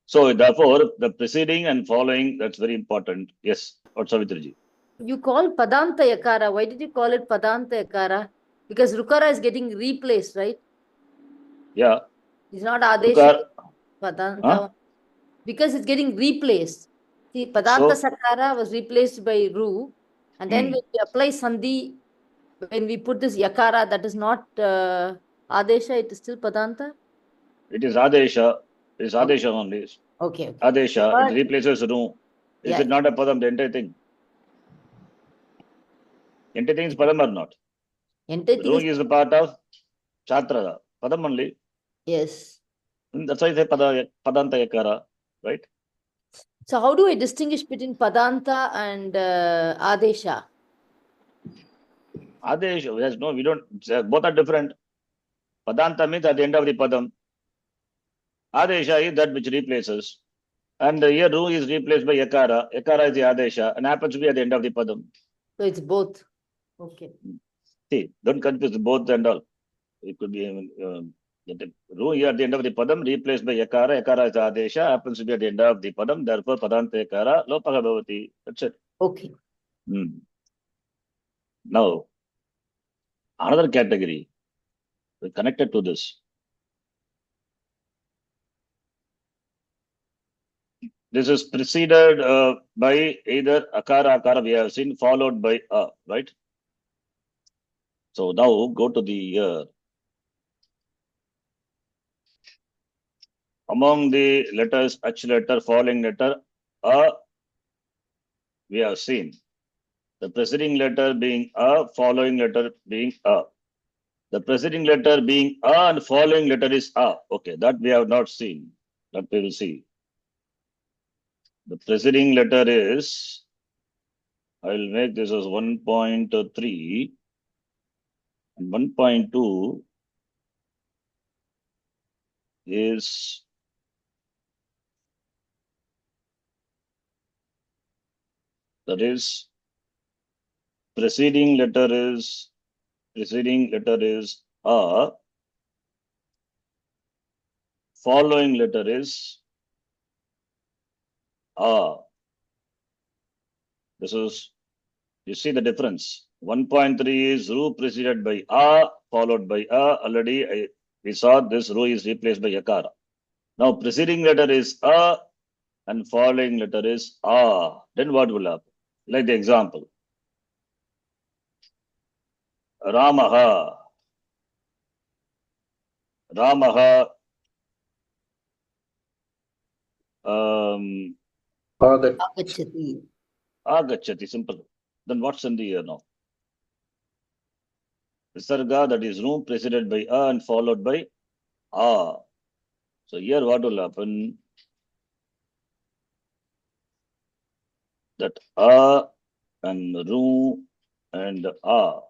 so therefore the preceding and following, that's very important. Yes, what Savitriji? You call Padanta Yakara. Why did you call it Padanta Yakara? Because Rukara is getting replaced, right? Yeah. It's not Adesha. Rukar, Padanta. huh? Because it's getting replaced. See, Padanta So, Sakara was replaced by Ru. And then when we apply Sandhi, when we put this Yakara, that is not Adesha, it is still Padanta? it is Adesha. It is Adesha only. Okay. Adesha, But- it replaces Ru. Is Yeah. it not a Padam, the entire thing? Entire thing is Padam or not? Entire thing Ru is, is a part of Chatra. Padam only. yes. That's why I say Padanta Yakara, right? So how do I distinguish between Padanta and Adesha? Adesha, yes, no, we don't, both are different. Padanta means at the end of the Padam. Adesha is that which replaces. And here Ru is replaced by Yakara. Yakara is the Adesha and happens to be at the end of the Padam. So it's both. Okay. See, don't confuse both and all. It could be Ru here at the end of the Padam replaced by Yakara. Yakara is the Adesha, happens to be at the end of the Padam. Therefore, Padanta Yakara, Lopaha Bhavati. That's it. Okay. Now, another category connected to this. This is preceded by either Akara, we have seen, followed by A, right? So now go to the among the letters, H letter, following letter, A, we have seen. The preceding letter being A, following letter being A. The preceding letter being A and following letter is A. Okay, that we have not seen. That we will see. The preceding letter is, I will make this as 1.3 and 1.2 is that is preceding letter is A, following letter is A. This is, you see the difference. 1.3 is Ru preceded by A followed by A. Already we saw this Ru is replaced by Yakara. Now preceding letter is A and following letter is A. Then what will happen? Like the example. Ramaha. Ramaha. Agat. Agachati. Agachati. Simple. Then what's in the here now? Visarga, that is room preceded by A and followed by A. So here what will happen? That A and Ru and A.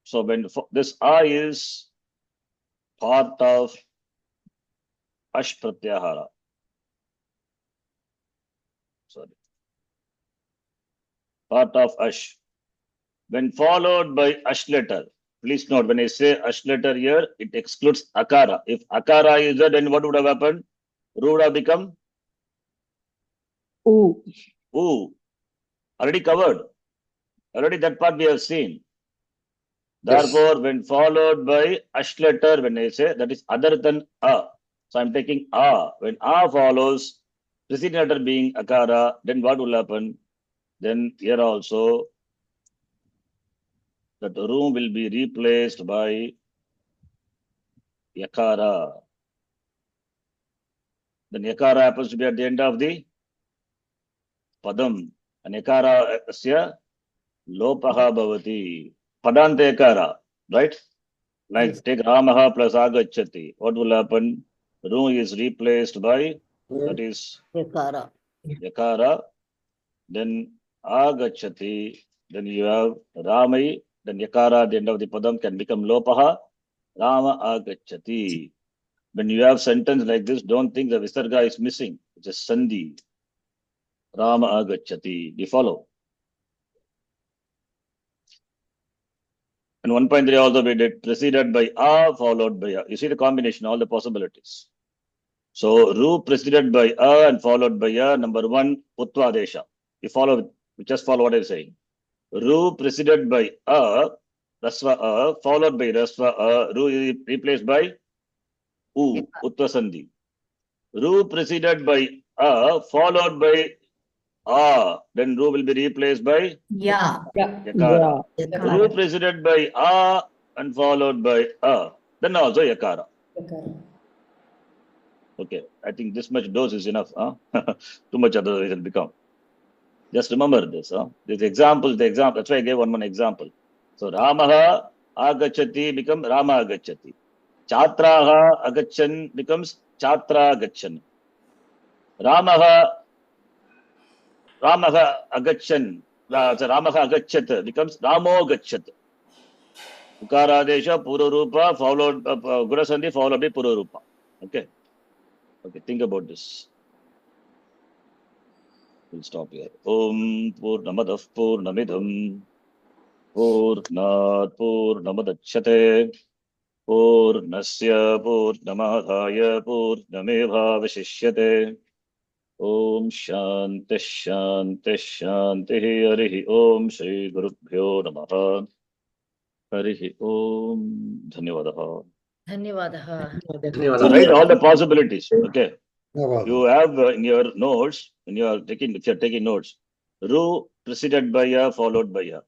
So when this A is part of Ash Pratyahara. Sorry. Part of Ash. When followed by Ash letter, please note when I say Ash letter here, it excludes Akara. If Akara is there, then what would have happened? Ru would have become U. U. Already covered. Already that part we have seen. Yes. Therefore, when followed by Ash letter, when I say that is other than A. So I'm taking A. When A follows, preceding letter being Akara, then what will happen? Then here also, that the room will be replaced by Yakara. Then Yakara happens to be at the end of the Padam. And Yakara asya lopaha bhavati. Padanta Yakara, right? Like Yes. take Ramaha plus Agachati. What will happen? Room is replaced by, that is Yakara. Yakara. Then Agachati. Then you have Ramai. Then Yakara at the end of the Padam can become Lopaha. Rama Agachati. When you have sentence like this, don't think the Visarga is missing. It's a Sandhi. Rama Agachati. You follow? And 1.3 also we did preceded by A followed by A. You see the combination, all the possibilities. So Ru preceded by A and followed by A. Number one, Putva Desha. You follow, you just follow what I'm saying. Ru preceded by A, Rasva A, followed by Rasva A. Ru is replaced by U, Utva Sandhi. Ru preceded by A, followed by A. Then Ru will be replaced by Yeah. Yeah. Yakara. Yakara. Ru preceded by A and followed by A. Then also Yakara. Yakara. Okay, I think this much dose is enough. Huh? Too much otherwise it will become. Just remember this. Huh? This example, the example. That's why I gave one example. So Ramaha Agachati becomes Rama Agachati. Chatraha Agachan becomes Chatra Agachan. Ramaha Agachan. So Ramaha Agachat becomes Ramo Gachat. Ukaradesha Pururupa followed Gurasandhi followed by Pururupa. Okay. Okay, think about this. We'll stop here. Om Purnamadav Purnamidam Purnat Purnamadachyate Purnasya Purnamadhaya Purnameva Vashishyate Om Shanti Shanti Shanti Harihi Om Shri Gurubhyo Namaha Harihi Om Dhanyavadaha. Dhanyavadaha. So write all the possibilities. Okay. You have in your notes, when you are taking, if you are taking notes, Ru preceded by A followed by A.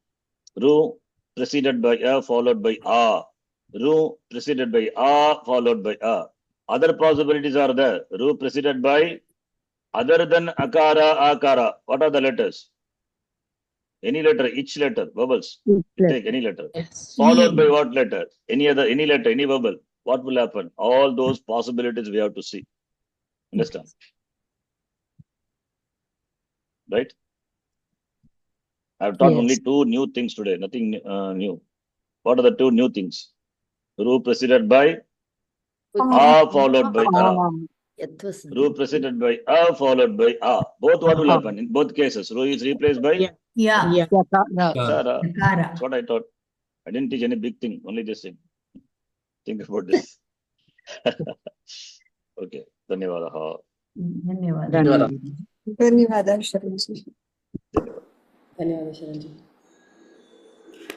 Ru preceded by A followed by A. Ru preceded by A followed by A. Other possibilities are there. Ru preceded by other than Akara, Akara. What are the letters? Any letter, each letter, vowels. Take any letter. Yes. Followed by what letter? Any other, any letter, any vowel. What will happen? All those possibilities we have to see. Understand? Right? I've taught Yes. only two new things today, nothing new. What are the two new things? Ru preceded by A followed by A. Yatvasandhi. Ru preceded by A followed by A. Both what will happen? In both cases, Ru is replaced by Yeah. Yeah. Yeah. Yakara. Yakara. That's what I thought. I didn't teach any big thing, only this thing. Think about this. Okay. Dhanyavadaha. ಧನ್ಯವಾದ ಧನ್ಯವಾದ. ಧನ್ಯವಾದ Sharan G. Dhanyavada. धन्यवादः शरण्जी।